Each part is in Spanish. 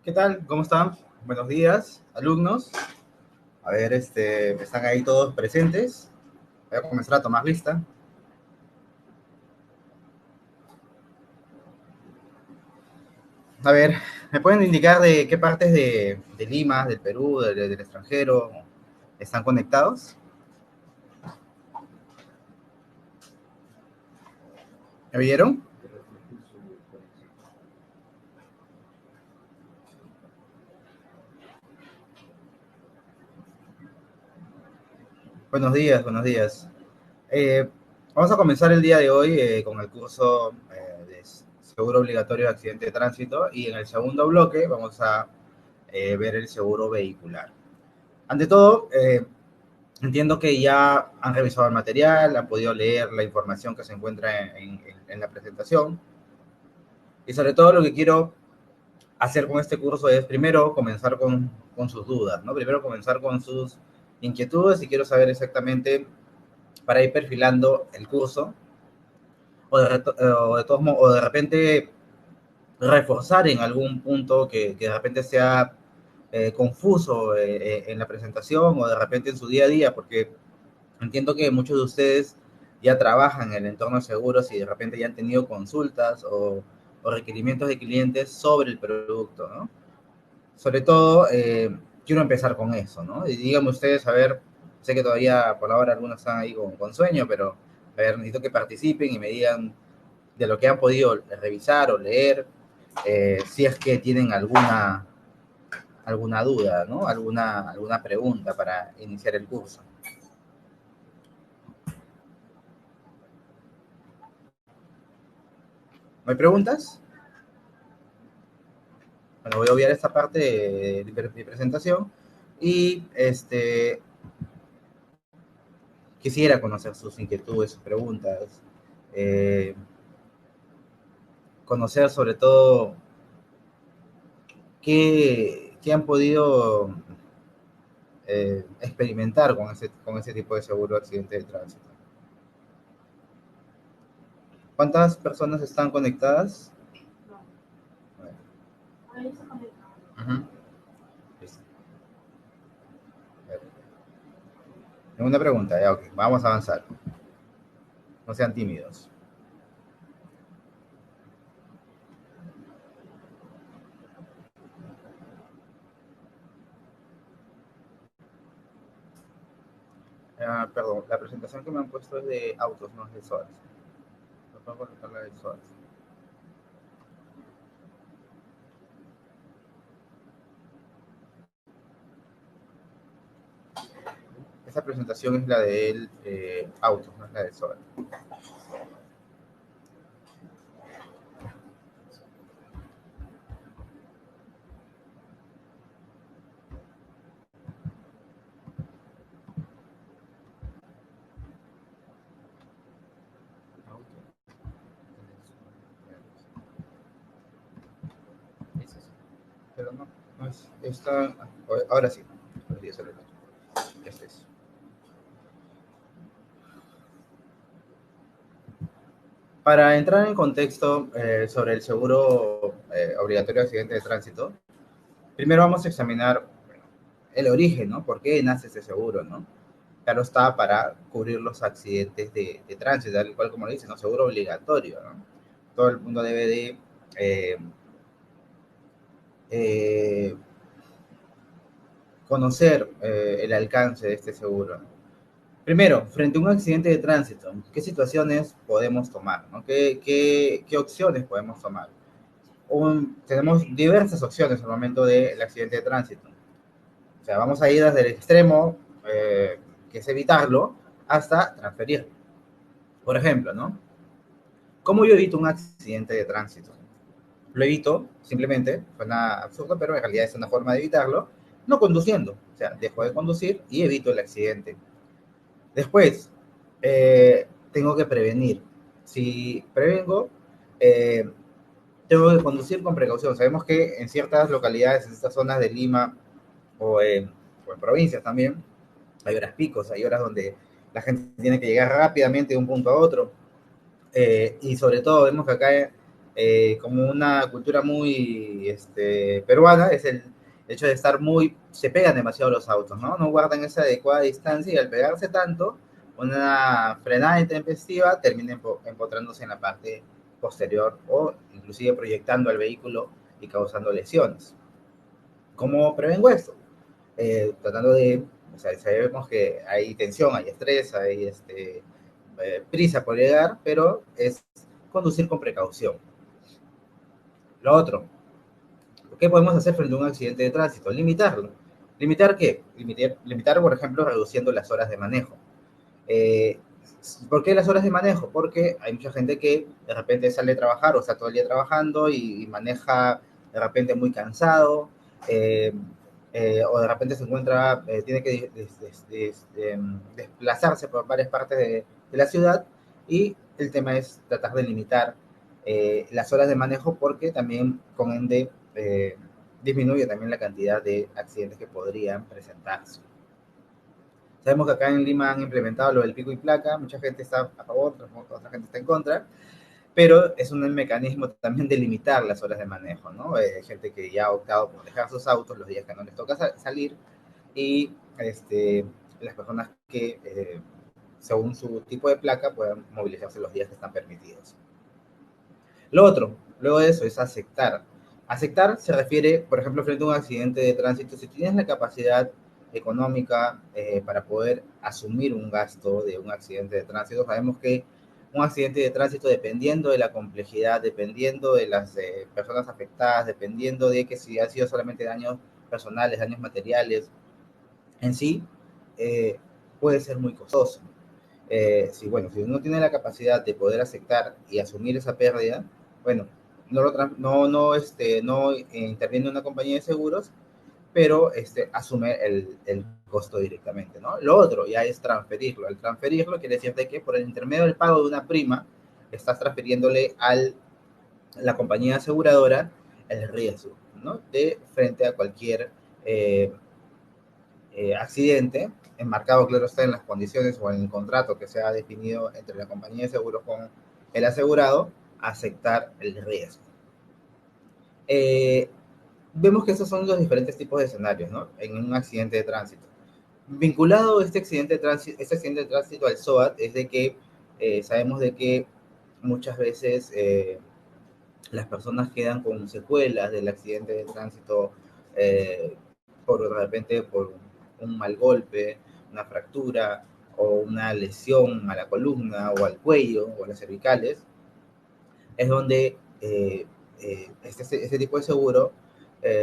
¿Qué tal? ¿Cómo están? Buenos días, alumnos. A ver, están ahí todos presentes. Voy a comenzar a tomar lista. A ver, ¿me pueden indicar de qué partes de Lima, del Perú, del extranjero están conectados? ¿Me vieron? Buenos días, buenos días. Eh, Vamos a comenzar el día de hoy con el curso de seguro obligatorio de accidente de tránsito y en el segundo bloque vamos a ver el seguro vehicular. Ante todo, entiendo que ya han revisado el material, han podido leer la información que se encuentra en la presentación y sobre todo lo que quiero hacer con este curso es primero comenzar con sus dudas, ¿no? Primero comenzar con sus inquietudes y quiero saber exactamente para ir perfilando el curso o de repente reforzar en algún punto que de repente sea confuso en la presentación o de repente en su día a día, porque entiendo que muchos de ustedes ya trabajan en el entorno de seguros y de repente ya han tenido consultas o requerimientos de clientes sobre el producto, ¿no? Sobre todo, quiero empezar con eso, ¿no? Y díganme ustedes, a ver, sé que todavía por ahora algunos están ahí con sueño, pero a ver, necesito que participen y me digan de lo que han podido revisar o leer, si es que tienen alguna duda, ¿no? Alguna pregunta para iniciar el curso. ¿No hay preguntas? Bueno, voy a obviar esta parte de mi presentación y quisiera conocer sus inquietudes, sus preguntas, eh, conocer sobre todo qué han podido experimentar con ese tipo de seguro de accidente de tránsito. ¿Cuántas personas están conectadas? Uh-huh. Segunda pregunta, ya, ok, vamos a avanzar. No sean tímidos. Perdón, la presentación que me han puesto es de autos, no es de SOAS. No puedo colocar la de SOAS. Esa presentación es la de autos, no es la de SOAS. Pero no es esta. Ahora sí. Este es. Para entrar en contexto sobre el seguro obligatorio de accidente de tránsito, primero vamos a examinar el origen, ¿no? ¿Por qué nace ese seguro, no? Claro está para cubrir los accidentes de tránsito, tal cual como lo dice, ¿no? Seguro obligatorio, ¿no? Todo el mundo debe de eh, eh, conocer el alcance de este seguro. Primero, frente a un accidente de tránsito, ¿qué situaciones podemos tomar? ¿No? ¿Qué opciones podemos tomar? Tenemos diversas opciones al momento del accidente de tránsito. O sea, vamos a ir desde el extremo, que es evitarlo, hasta transferirlo. Por ejemplo, ¿no? ¿Cómo yo evito un accidente de tránsito? Lo evito, simplemente, suena absurdo, pero en realidad es una forma de evitarlo, no conduciendo. O sea, dejo de conducir y evito el accidente. Después, tengo que prevenir. Si prevengo, eh, tengo que conducir con precaución. Sabemos que en ciertas localidades, en estas zonas de Lima o en provincias también, hay horas picos, hay horas donde la gente tiene que llegar rápidamente de un punto a otro. Y sobre todo vemos que acá como una cultura muy peruana, es el hecho de estar muy, se pegan demasiado los autos, ¿no? No guardan esa adecuada distancia y al pegarse tanto, una frenada intempestiva termina empotrándose en la parte posterior o inclusive proyectando al vehículo y causando lesiones. ¿Cómo prevengo esto? Tratando de, o sea, sabemos que hay tensión, hay estrés, hay prisa por llegar, pero es conducir con precaución. Lo otro, ¿qué podemos hacer frente a un accidente de tránsito? Limitarlo. ¿Limitar qué? Limitar, por ejemplo, reduciendo las horas de manejo. Eh, ¿Por qué las horas de manejo? Porque hay mucha gente que de repente sale a trabajar o está todo el día trabajando y maneja de repente muy cansado, eh, o de repente se encuentra, tiene que desplazarse por varias partes de la ciudad, y el tema es tratar de limitar las horas de manejo, porque también con ende disminuye también la cantidad de accidentes que podrían presentarse. Sabemos que acá en Lima han implementado lo del pico y placa, mucha gente está a favor, otra gente está en contra, pero es un mecanismo también de limitar las horas de manejo, ¿no? Hay gente que ya ha optado por dejar sus autos los días que no les toca salir, y las personas que, según su tipo de placa, puedan movilizarse los días que están permitidos. Lo otro, luego de eso, es aceptar. Aceptar se refiere, por ejemplo, frente a un accidente de tránsito, si tienes la capacidad económica para poder asumir un gasto de un accidente de tránsito. Sabemos que un accidente de tránsito, dependiendo de la complejidad, dependiendo de las personas afectadas, dependiendo de que si han sido solamente daños personales, daños materiales, en sí, eh, puede ser muy costoso. Bueno, si uno tiene la capacidad de poder aceptar y asumir esa pérdida, bueno, no interviene una compañía de seguros, pero asume el costo directamente, ¿no? Lo otro ya es transferirlo. Al transferirlo quiere decir de que por el intermedio del pago de una prima, estás transfiriéndole a la compañía aseguradora el riesgo, ¿no? De frente a cualquier eh, accidente, enmarcado, claro está, en las condiciones o en el contrato que se ha definido entre la compañía de seguros con el asegurado, aceptar el riesgo. Eh, Vemos que esos son los diferentes tipos de escenarios, ¿no? En un accidente de tránsito. Vinculado este accidente de tránsito al SOAT, es de que sabemos de que muchas veces las personas quedan con secuelas del accidente de tránsito, eh, por de repente por un mal golpe, una fractura o una lesión a la columna o al cuello o a las cervicales. Es donde este tipo de seguro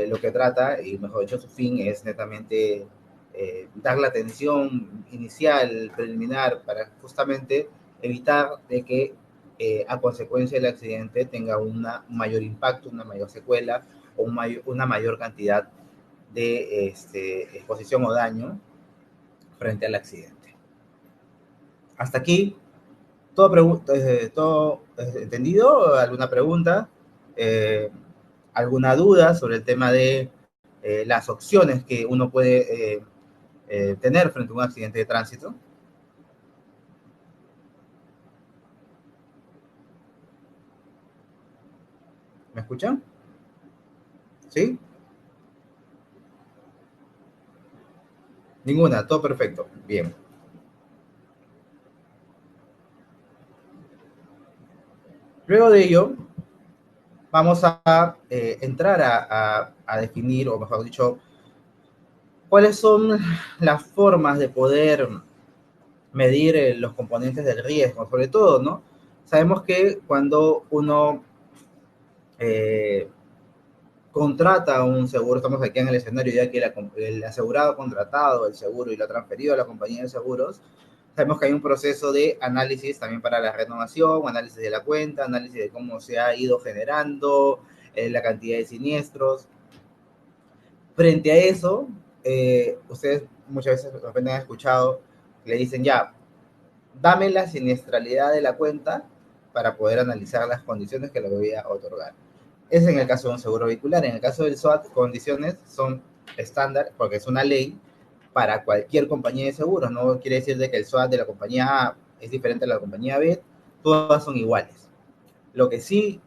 lo que trata, y mejor dicho, su fin es netamente dar la atención inicial, preliminar, para justamente evitar de que a consecuencia del accidente tenga un mayor impacto, una mayor secuela o una mayor cantidad de exposición o daño frente al accidente. Hasta aquí, todo entendido. ¿Alguna pregunta? Eh, ¿Alguna duda sobre el tema de las opciones que uno puede tener frente a un accidente de tránsito? ¿Me escuchan? ¿Sí? Ninguna, todo perfecto. Bien. Luego de ello, vamos a entrar a definir, o mejor dicho, cuáles son las formas de poder medir los componentes del riesgo, sobre todo, ¿no? Sabemos que cuando uno eh, contrata un seguro, estamos aquí en el escenario ya que el asegurado ha contratado el seguro y lo ha transferido a la compañía de seguros. Sabemos que hay un proceso de análisis también para la renovación, análisis de la cuenta, análisis de cómo se ha ido generando, la cantidad de siniestros. Frente a eso, ustedes muchas veces de repente han escuchado, le dicen ya, dame la siniestralidad de la cuenta para poder analizar las condiciones que le voy a otorgar. Es en el caso de un seguro vehicular. En el caso del SOAT, condiciones son estándar, porque es una ley para cualquier compañía de seguros. No quiere decir de que el SOAT de la compañía A es diferente a la compañía B, todas son iguales. Lo que sí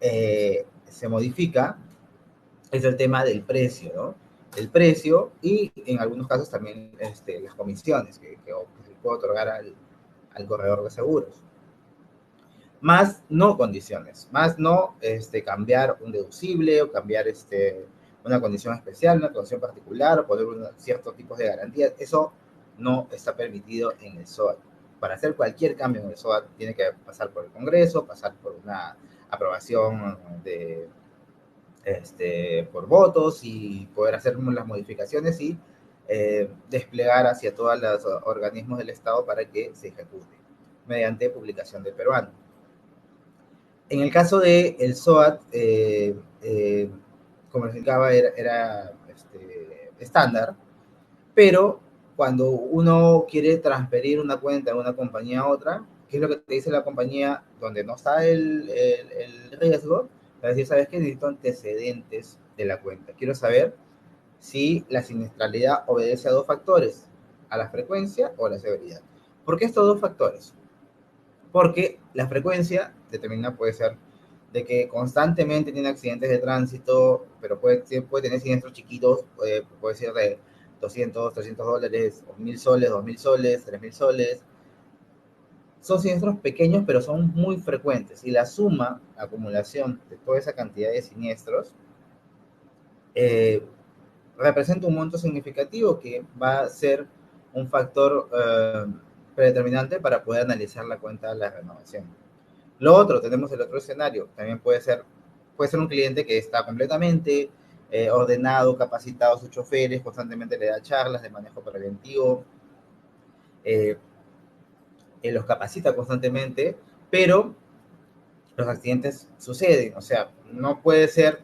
se modifica es el tema del precio, ¿no? El precio y en algunos casos también las comisiones que se puede otorgar al corredor de seguros. Más no condiciones, más no cambiar un deducible o cambiar una condición especial, una condición particular o poner ciertos tipos de garantías. Eso no está permitido en el SOAT. Para hacer cualquier cambio en el SOAT tiene que pasar por el Congreso, pasar por una aprobación por votos y poder hacer las modificaciones y desplegar hacia todos los organismos del Estado para que se ejecute mediante publicación del peruano. En el caso del SOAT, como les indicaba, era estándar, pero cuando uno quiere transferir una cuenta de una compañía a otra, ¿qué es lo que te dice la compañía donde no está el riesgo? Es decir, ¿sabes qué? Necesito antecedentes de la cuenta. Quiero saber si la siniestralidad obedece a dos factores, a la frecuencia o a la severidad. ¿Por qué estos dos factores? Porque la frecuencia determinada puede ser de que constantemente tiene accidentes de tránsito, pero puede tener siniestros chiquitos, puede ser de 200, 300 dólares, o 1000 soles, 2000 soles, 3000 soles. Son siniestros pequeños, pero son muy frecuentes. Y la suma, la acumulación de toda esa cantidad de siniestros, eh, representa un monto significativo que va a ser un factor predeterminante para poder analizar la cuenta de la renovación. Lo otro, tenemos el otro escenario, también puede ser un cliente que está completamente ordenado, capacitado, sus choferes, constantemente le da charlas de manejo preventivo, eh, los capacita constantemente, pero los accidentes suceden, o sea, no puede ser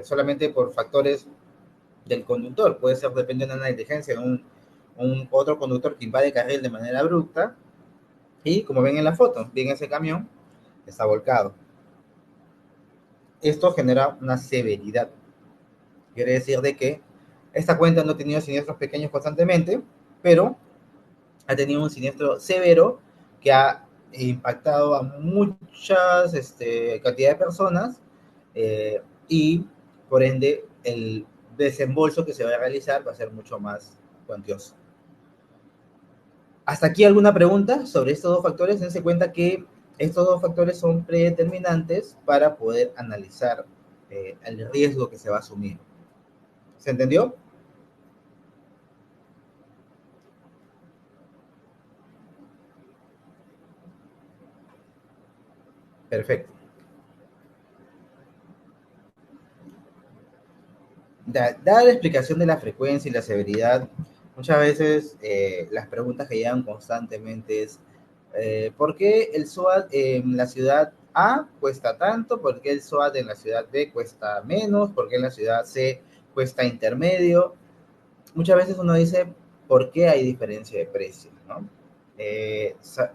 solamente por factores del conductor, puede ser dependiendo de una negligencia de un otro conductor que invade carril de manera abrupta y como ven en la foto, bien ese camión está volcado. Esto genera una severidad. Quiere decir de que esta cuenta no ha tenido siniestros pequeños constantemente, pero ha tenido un siniestro severo que ha impactado a muchas cantidad de personas y por ende el desembolso que se va a realizar va a ser mucho más cuantioso. ¿Hasta aquí alguna pregunta sobre estos dos factores? Dense cuenta que estos dos factores son predeterminantes para poder analizar el riesgo que se va a asumir. ¿Se entendió? Perfecto. Dada la explicación de la frecuencia y la severidad, muchas veces las preguntas que llegan constantemente es ¿por qué el SOAT en la ciudad A cuesta tanto? ¿Por qué el SOAT en la ciudad B cuesta menos? ¿Por qué en la ciudad C cuesta intermedio? Muchas veces uno dice, ¿por qué hay diferencia de precio? ¿No?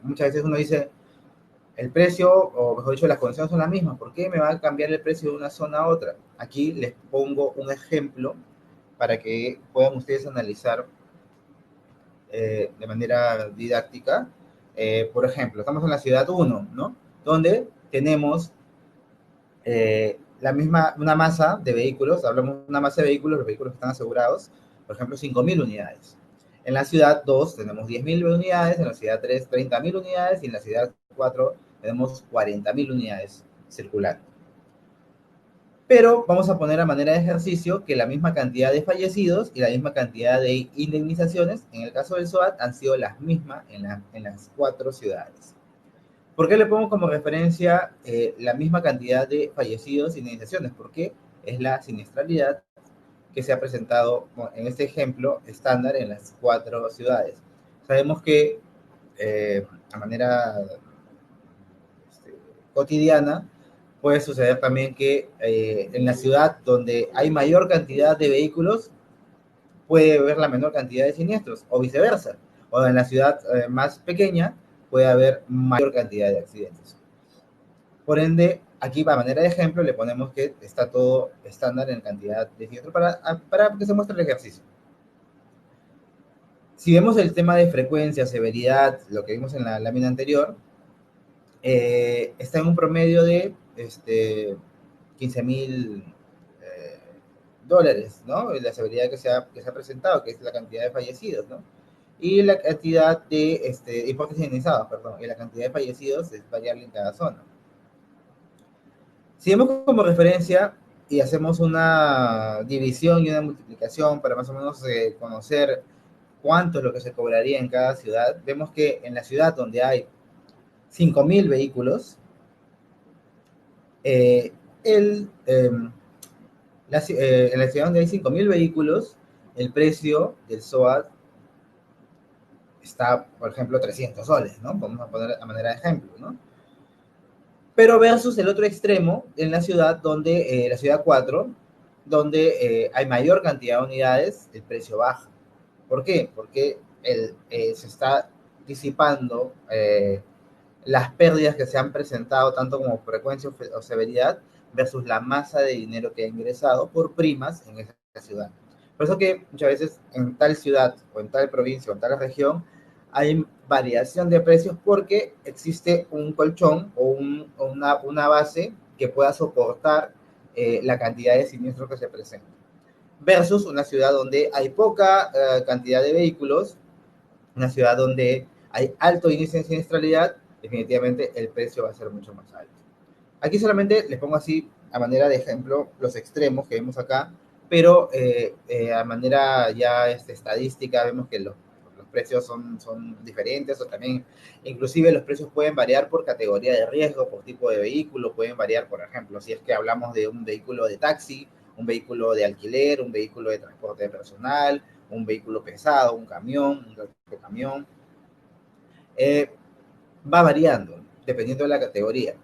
Muchas veces uno dice, el precio, o mejor dicho, las condiciones son las mismas. ¿Por qué me va a cambiar el precio de una zona a otra? Aquí les pongo un ejemplo para que puedan ustedes analizar de manera didáctica. Por ejemplo, estamos en la ciudad 1, ¿no? Donde tenemos una masa de vehículos, hablamos de una masa de vehículos, los vehículos que están asegurados, por ejemplo, 5.000 unidades. En la ciudad 2 tenemos 10.000 unidades, en la ciudad 3 30.000 unidades y en la ciudad 4 tenemos 40.000 unidades circulando. Pero vamos a poner a manera de ejercicio que la misma cantidad de fallecidos y la misma cantidad de indemnizaciones, en el caso del SOAT, han sido las mismas en las cuatro ciudades. ¿Por qué le pongo como referencia la misma cantidad de fallecidos y indemnizaciones? Porque es la siniestralidad que se ha presentado en este ejemplo estándar en las cuatro ciudades. Sabemos que a manera cotidiana puede suceder también que en la ciudad donde hay mayor cantidad de vehículos puede haber la menor cantidad de siniestros o viceversa. O en la ciudad más pequeña puede haber mayor cantidad de accidentes. Por ende, aquí a manera de ejemplo le ponemos que está todo estándar en cantidad de siniestros para que se muestre el ejercicio. Si vemos el tema de frecuencia, severidad, lo que vimos en la lámina anterior, está en un promedio de 15.000 dólares, ¿no? La severidad que se ha presentado, que es la cantidad de fallecidos, ¿no? Y la cantidad de hipótesis indemnizados, perdón, y la cantidad de fallecidos es variable en cada zona. Si vemos como referencia y hacemos una división y una multiplicación para más o menos conocer cuánto es lo que se cobraría en cada ciudad, vemos que en la ciudad donde hay 5.000 vehículos, eh, el, eh, en la ciudad donde hay 5.000 vehículos, el precio del SOAT está, por ejemplo, 300 soles, ¿no? Vamos a poner a manera de ejemplo, ¿no? Pero versus el otro extremo, en la ciudad donde, la ciudad 4, donde hay mayor cantidad de unidades, el precio baja. ¿Por qué? Porque se está disipando las pérdidas que se han presentado, tanto como frecuencia o severidad, versus la masa de dinero que ha ingresado por primas en esa ciudad. Por eso que muchas veces en tal ciudad o en tal provincia o en tal región hay variación de precios porque existe un colchón o una base que pueda soportar la cantidad de siniestros que se presentan. Versus una ciudad donde hay poca cantidad de vehículos, una ciudad donde hay alto índice de siniestralidad, definitivamente el precio va a ser mucho más alto. Aquí solamente les pongo así a manera de ejemplo los extremos que vemos acá, pero a manera ya estadística vemos que los precios son diferentes, o también inclusive los precios pueden variar por categoría de riesgo, por tipo de vehículo, pueden variar, por ejemplo, si es que hablamos de un vehículo de taxi, un vehículo de alquiler, un vehículo de transporte de personal, un vehículo pesado, un camión, un camión, eh, va variando dependiendo de la categoría.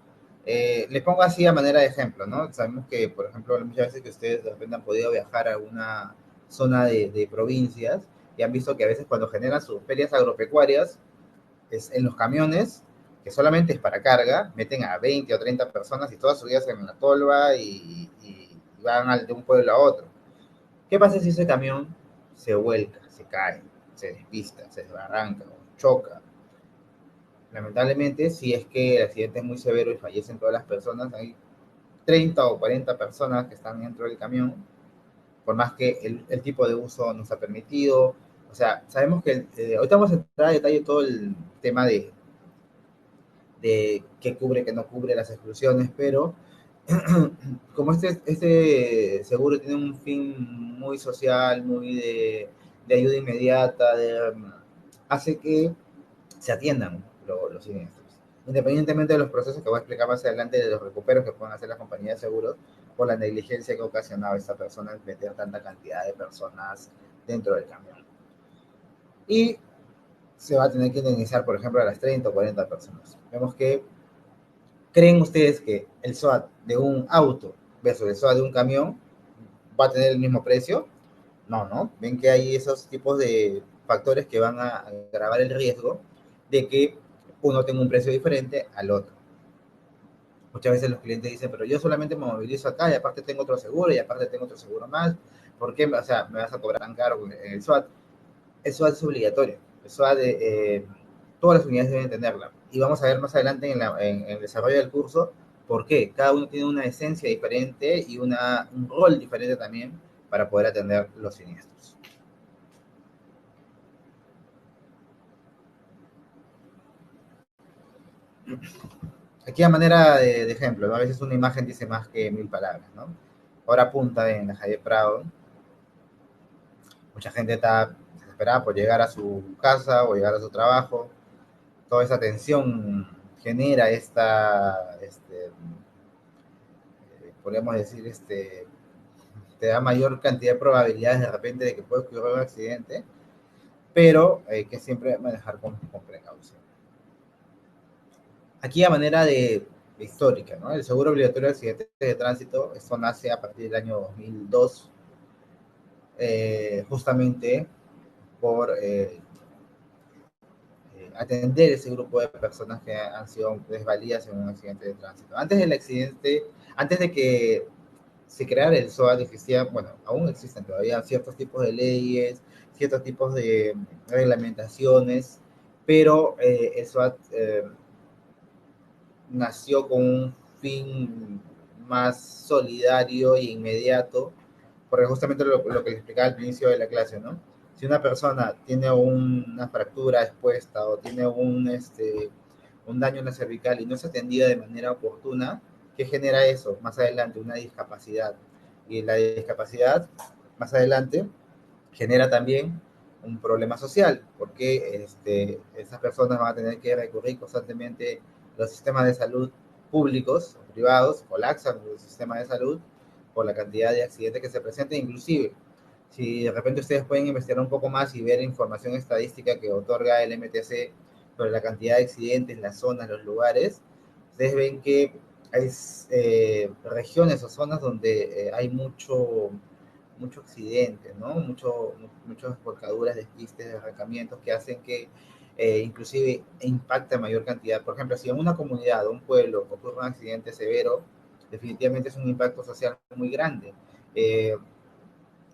Les pongo así a manera de ejemplo, ¿no? Sabemos que, por ejemplo, muchas veces que ustedes de repente han podido viajar a una zona de provincias y han visto que a veces cuando generan sus ferias agropecuarias, es en los camiones, que solamente es para carga, meten a 20 o 30 personas y todas subidas en la tolva y van de un pueblo a otro. ¿Qué pasa si ese camión se vuelca, se cae, se despista, se desbarranca o choca? Lamentablemente, si es que el accidente es muy severo y fallecen todas las personas, hay 30 o 40 personas que están dentro del camión, por más que el tipo de uso nos ha permitido. O sea, sabemos que ahorita vamos a entrar a detalle todo el tema de qué cubre, qué no cubre las exclusiones, pero como este seguro tiene un fin muy social, muy de ayuda inmediata, hace que se atiendan los siniestros. Independientemente de los procesos que voy a explicar más adelante, de los recuperos que pueden hacer las compañías de seguros por la negligencia que ha ocasionado esta persona en meter tanta cantidad de personas dentro del camión. Y se va a tener que indemnizar, por ejemplo, a las 30 o 40 personas. Vemos que, ¿creen ustedes que el SOAT de un auto versus el SOAT de un camión va a tener el mismo precio? No, ¿no? Ven que hay esos tipos de factores que van a agravar el riesgo de que uno tenga un precio diferente al otro. Muchas veces los clientes dicen, pero yo solamente me movilizo acá y aparte tengo otro seguro y aparte tengo otro seguro más. ¿Por qué? O sea, me vas a cobrar tan caro en el SWAT. El SWAT es obligatorio. El SWAT, todas las unidades deben tenerla. Y vamos a ver más adelante en el desarrollo del curso por qué. Cada uno tiene una esencia diferente y un rol diferente también para poder atender los siniestros. Aquí a manera de ejemplo, ¿no? A veces una imagen dice más que mil palabras, ¿no? Ahora punta en la calle Prado, mucha gente está desesperada por llegar a su casa o llegar a su trabajo, toda esa tensión genera podríamos decir, te da mayor cantidad de probabilidades de repente de que pueda ocurrir un accidente, pero hay que siempre manejar con precaución. Aquí a manera de histórica, ¿no? El seguro obligatorio de accidentes de tránsito, esto nace a partir del año 2002, justamente por atender ese grupo de personas que han sido desvalidas en un accidente de tránsito. Antes del accidente, antes de que se creara el SOAT, existía, bueno, aún existen todavía ciertos tipos de leyes, ciertos tipos de reglamentaciones, pero el SOAT nació con un fin más solidario e inmediato, porque justamente lo que les explicaba al inicio de la clase, ¿no? Si una persona tiene una fractura expuesta o tiene un daño en la cervical y no es atendida de manera oportuna, ¿qué genera eso? Más adelante, una discapacidad. Y la discapacidad, más adelante, genera también un problema social, porque esas personas van a tener que recurrir constantemente a los sistemas de salud públicos o privados, colapsan los sistemas de salud por la cantidad de accidentes que se presentan, inclusive si de repente ustedes pueden investigar un poco más y ver información estadística que otorga el MTC sobre la cantidad de accidentes, las zonas, los lugares, ustedes ven que hay regiones o zonas donde hay mucho accidente, ¿no? Muchas volcaduras, despistes, derracamientos que hacen que inclusive impacta en mayor cantidad. Por ejemplo, si en una comunidad o un pueblo ocurre un accidente severo, definitivamente es un impacto social muy grande.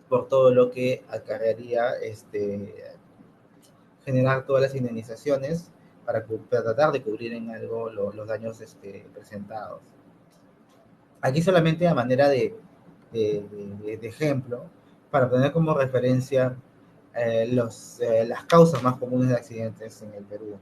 Por todo lo que acarrearía generar todas las indemnizaciones para tratar de cubrir en algo los daños presentados. Aquí solamente a manera de ejemplo, para tener como referencia las causas más comunes de accidentes en el Perú.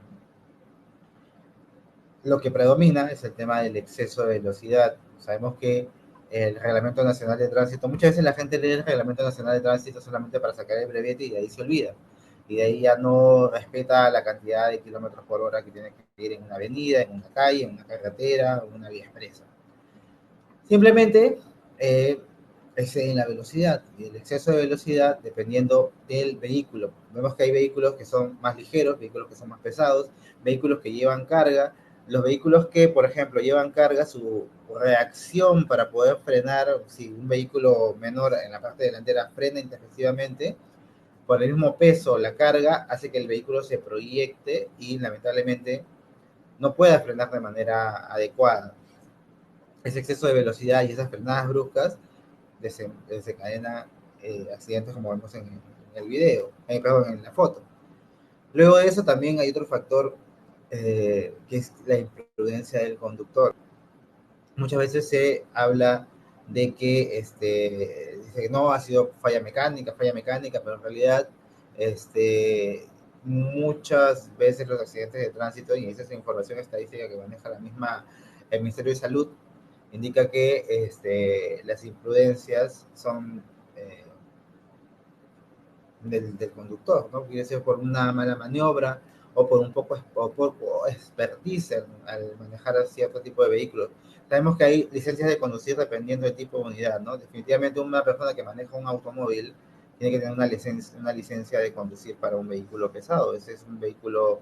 Lo que predomina es el tema del exceso de velocidad. Sabemos que el Reglamento Nacional de Tránsito, muchas veces la gente lee el Reglamento Nacional de Tránsito solamente para sacar el brevete y de ahí se olvida. Y de ahí ya no respeta la cantidad de kilómetros por hora que tiene que ir en una avenida, en una calle, en una carretera, en una vía expresa. Simplemente exceden la velocidad y el exceso de velocidad dependiendo del vehículo. Vemos que hay vehículos que son más ligeros, vehículos que son más pesados, vehículos que llevan carga. Los vehículos que, por ejemplo, llevan carga, su reacción para poder frenar, si un vehículo menor en la parte delantera frena intempestivamente, por el mismo peso, la carga hace que el vehículo se proyecte y lamentablemente no pueda frenar de manera adecuada. Ese exceso de velocidad y esas frenadas bruscas desencadena accidentes como vemos en el video, perdón, en la foto. Luego de eso también hay otro factor que es la imprudencia del conductor. Muchas veces se habla de que dice que no ha sido falla mecánica, pero en realidad muchas veces los accidentes de tránsito, y esa es la información estadística que maneja el Ministerio de Salud, indica que las imprudencias son del conductor, ¿no? Quiere ser por una mala maniobra o por un poco expertise al manejar cierto tipo de vehículos. Sabemos que hay licencias de conducir dependiendo del tipo de unidad, ¿no? Definitivamente una persona que maneja un automóvil tiene que tener una licencia de conducir para un vehículo pesado. Ese es un vehículo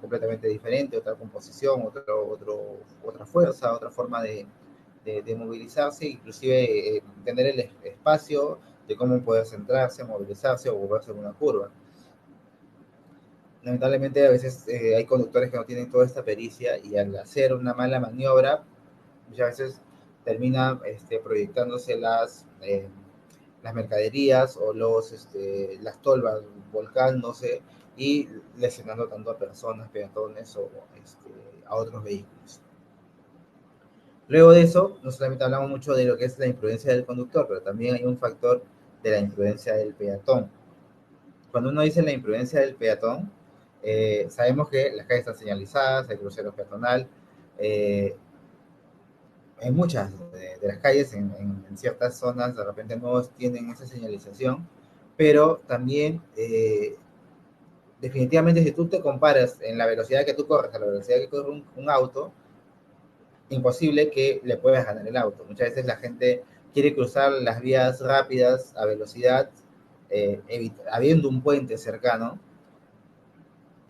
completamente diferente, otra composición, otra fuerza, otra forma de movilizarse, inclusive tener el espacio de cómo poder centrarse, movilizarse o volverse en una curva. Lamentablemente a veces hay conductores que no tienen toda esta pericia y al hacer una mala maniobra, muchas veces termina proyectándose las mercaderías o las tolvas volcándose y lesionando tanto a personas, peatones o a otros vehículos. Luego de eso, no solamente hablamos mucho de lo que es la imprudencia del conductor, pero también hay un factor de la imprudencia del peatón. Cuando uno dice la imprudencia del peatón, sabemos que las calles están señalizadas, hay crucero peatonal, en muchas de las calles, en ciertas zonas, de repente no tienen esa señalización, pero también definitivamente si tú te comparas en la velocidad que tú corres a la velocidad que corre un auto, imposible que le puedas ganar el auto. Muchas veces la gente quiere cruzar las vías rápidas a velocidad, habiendo un puente cercano,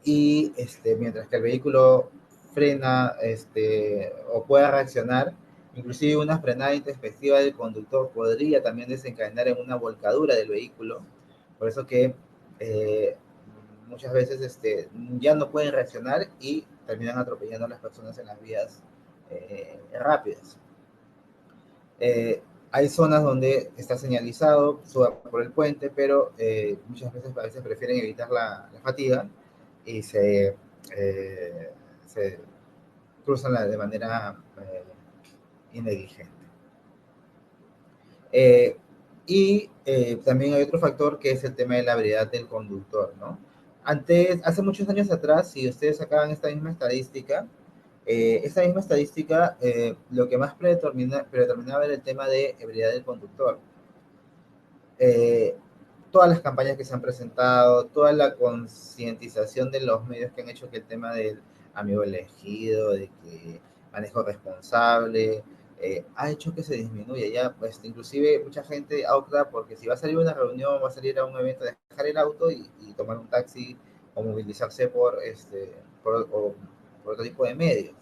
y mientras que el vehículo frena o pueda reaccionar, inclusive una frenada intempestiva del conductor podría también desencadenar en una volcadura del vehículo. Por eso que eh, muchas veces ya no pueden reaccionar y terminan atropellando a las personas en las vías rápidas. Hay zonas donde está señalizado, suba por el puente, pero muchas veces a veces prefieren evitar la fatiga y se cruzan de manera y negligente. Eh, También hay otro factor que es el tema de la habilidad del conductor, ¿no? Hace muchos años atrás, si ustedes sacaban esta misma estadística lo que más predeterminaba era el tema de habilidad del conductor. Eh, Todas las campañas que se han presentado, toda la concientización de los medios que han hecho que el tema del amigo elegido, de que manejo responsable, ha hecho que se disminuya. Ya, pues, inclusive mucha gente opta porque si va a salir a una reunión, va a salir a un evento, dejar el auto y tomar un taxi o movilizarse por otro tipo de medios,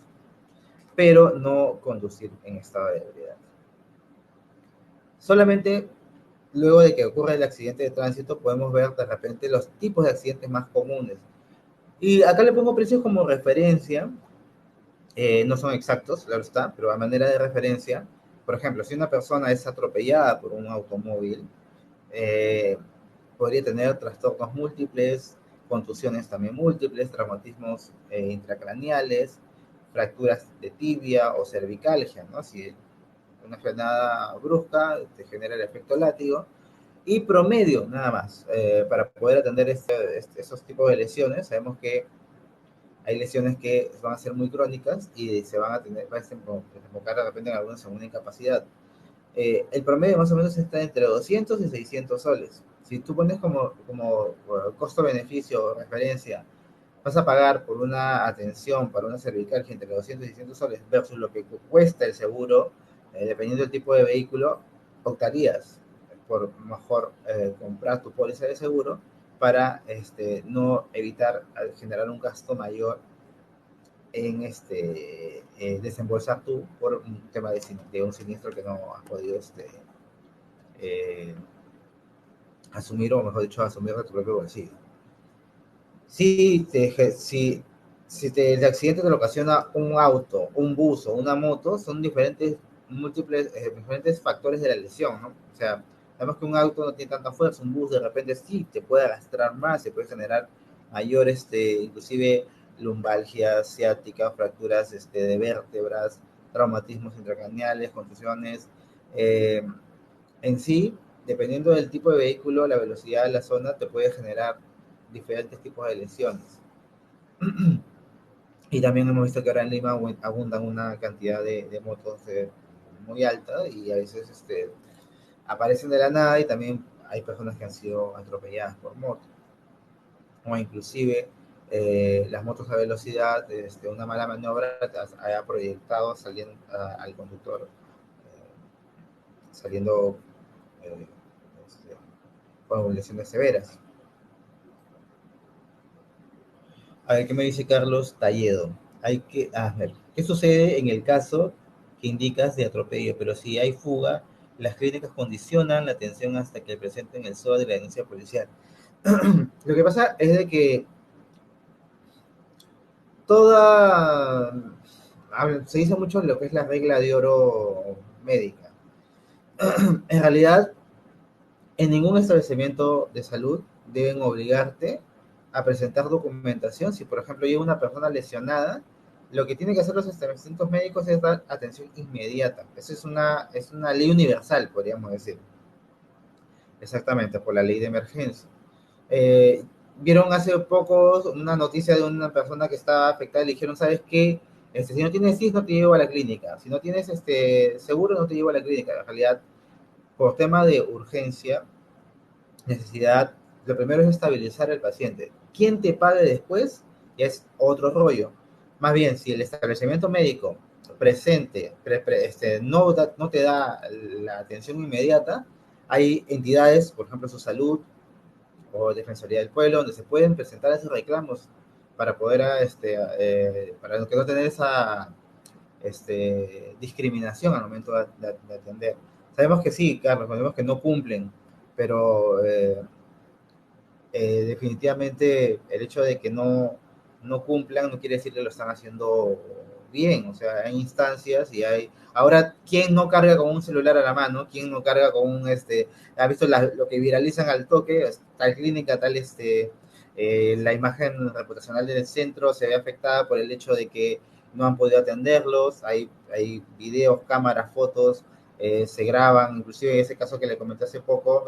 pero no conducir en estado de ebriedad. Solamente luego de que ocurre el accidente de tránsito podemos ver de repente los tipos de accidentes más comunes. Y acá le pongo precios como referencia, no son exactos, claro está, pero a manera de referencia, por ejemplo, si una persona es atropellada por un automóvil, eh, podría tener trastornos múltiples, contusiones también múltiples, traumatismos intracraneales, fracturas de tibia o cervicalgia, ¿no? Si una frenada brusca te genera el efecto látigo, y promedio nada más, para poder atender esos tipos de lesiones. Sabemos que hay lesiones que van a ser muy crónicas y se van a desembocar de repente en algunas en una incapacidad. El promedio más o menos está entre 200 y 600 soles. Si tú pones como costo-beneficio o referencia, vas a pagar por una atención para una cervical entre 200 y 600 soles versus lo que cuesta el seguro, dependiendo del tipo de vehículo, optarías por mejor comprar tu póliza de seguro para no evitar generar un gasto mayor en desembolsar tú por un tema de un siniestro que no has podido eh, asumir, o mejor dicho, asumir de tu propio bolsillo. Si, el accidente te lo ocasiona un auto, un bus o una moto, son diferentes factores de la lesión, ¿no? O sea, sabemos que un auto no tiene tanta fuerza, un bus de repente sí te puede arrastrar más, se puede generar mayor, inclusive lumbalgia ciática, fracturas de vértebras, traumatismos intracraneales, contusiones. Eh, en sí, dependiendo del tipo de vehículo, la velocidad de la zona te puede generar diferentes tipos de lesiones. Y también hemos visto que ahora en Lima abundan una cantidad de motos muy alta y a veces aparecen de la nada, y también hay personas que han sido atropelladas por motos. O inclusive las motos a velocidad, una mala maniobra haya proyectado saliendo al conductor, saliendo eh, este, con lesiones severas. A ver, ¿qué me dice Carlos Talledo? A ver, ¿qué sucede en el caso que indicas de atropello? Pero si hay fuga, las clínicas condicionan la atención hasta que presenten el SOA de la denuncia policial. Lo que pasa es de que toda... Se dice mucho lo que es la regla de oro médica. En realidad, en ningún establecimiento de salud deben obligarte a presentar documentación. Si, por ejemplo, llega una persona lesionada, lo que tienen que hacer los establecimientos médicos es dar atención inmediata. Esa es una ley universal, podríamos decir. Exactamente, por la ley de emergencia. Eh, Vieron hace poco una noticia de una persona que estaba afectada y le dijeron, ¿sabes qué? Si no tienes CIS, no te llevo a la clínica. Si no tienes seguro, no te llevo a la clínica. En realidad, por tema de urgencia, necesidad, lo primero es estabilizar al paciente. ¿Quién te pague después? Ya es otro rollo. Más bien, si el establecimiento médico presente no te da la atención inmediata, hay entidades, por ejemplo, Su Salud o Defensoría del Pueblo, donde se pueden presentar esos reclamos para poder, para que no tener esa discriminación al momento de atender. Sabemos que sí, Carlos, sabemos que no cumplen, pero definitivamente el hecho de que no cumplan no quiere decir que lo están haciendo bien. O sea, hay instancias y hay... Ahora, ¿quién no carga con un celular a la mano? ¿Quién no carga con ha visto lo que viralizan al toque? Tal clínica, la imagen reputacional del centro se ve afectada por el hecho de que no han podido atenderlos, hay videos, cámaras, fotos, se graban, inclusive en ese caso que le comenté hace poco,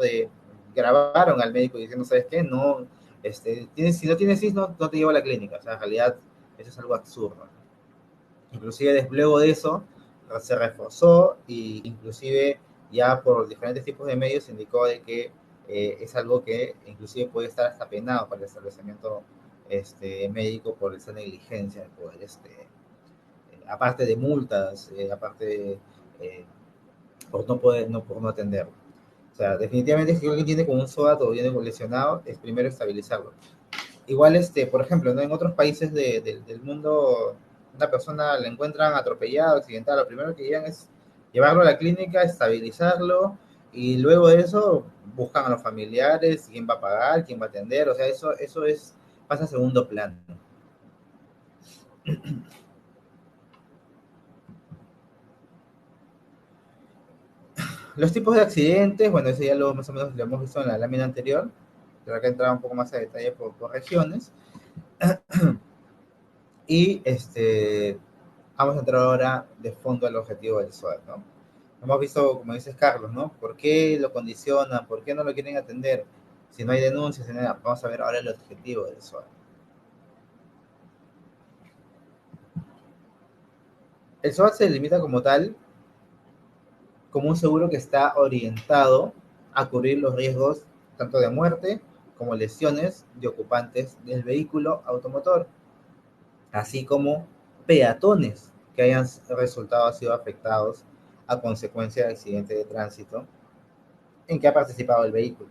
grabaron al médico diciendo, ¿sabes qué? No, si no tienes CIS, no te llevo a la clínica. O sea, en realidad eso es algo absurdo. Inclusive luego de eso se reforzó y inclusive ya por diferentes tipos de medios se indicó de que es algo que inclusive puede estar hasta penado para el establecimiento médico por esa negligencia de poder, aparte de multas, aparte de, por no poder, no, por no atender. O sea, definitivamente si alguien tiene con un SOAT o viene con lesionado, es primero estabilizarlo. Igual, por ejemplo, ¿no? En otros países del mundo, una persona la encuentran atropellada, accidentada, lo primero que llegan es llevarlo a la clínica, estabilizarlo, y luego de eso buscan a los familiares, quién va a pagar, quién va a atender, o sea, pasa a segundo plano. Los tipos de accidentes, bueno, eso ya más o menos lo hemos visto en la lámina anterior, pero acá entraba un poco más a detalle por regiones. Y vamos a entrar ahora de fondo al objetivo del SOAT, ¿no? Hemos visto, como dices Carlos, ¿no? ¿Por qué lo condicionan? ¿Por qué no lo quieren atender? Si no hay denuncias, vamos a ver ahora el objetivo del SOAT. El SOAT se delimita como tal, como un seguro que está orientado a cubrir los riesgos tanto de muerte como lesiones de ocupantes del vehículo automotor, así como peatones que hayan sido afectados a consecuencia de accidente de tránsito en que ha participado el vehículo.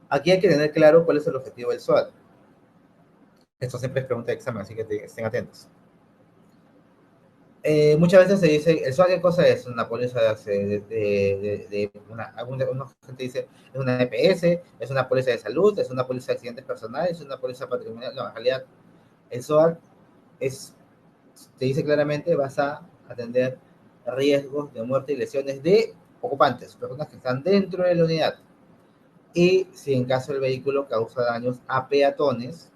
Aquí hay que tener claro cuál es el objetivo del SOAT. Esto siempre es pregunta de examen, así que estén atentos. Muchas veces se dice, ¿el SOAT qué cosa es? Una póliza una gente dice, es una EPS, es una póliza de salud, es una póliza de accidentes personales, es una póliza patrimonial. No, en realidad, el SOAT te dice claramente, vas a atender riesgos de muerte y lesiones de ocupantes, personas que están dentro de la unidad. Y si en caso el vehículo causa daños a peatones,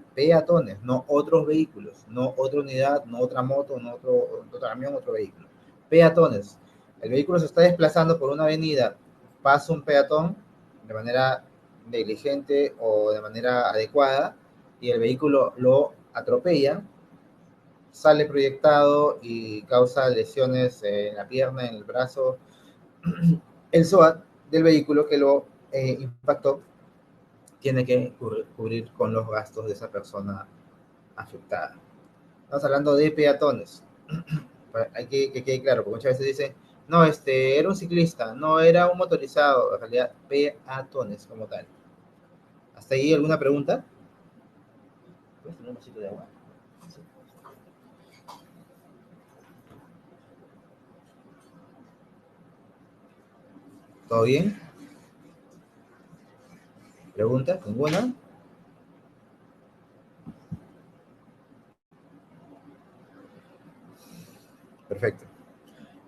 no otros vehículos, no otra unidad, no otra moto, no otro camión, otro vehículo. Peatones. El vehículo se está desplazando por una avenida, pasa un peatón de manera negligente o de manera adecuada y el vehículo lo atropella, sale proyectado y causa lesiones en la pierna, en el brazo. El SOAT del vehículo que lo impactó tiene que cubrir con los gastos de esa persona afectada. Estamos hablando de peatones. Hay que quede claro, porque muchas veces dicen, no, era un ciclista, no era un motorizado, en realidad peatones como tal. ¿Hasta ahí alguna pregunta? ¿Puedes tener un vasito de agua? Sí. ¿Todo bien? ¿Preguntas? ¿Ninguna? Perfecto.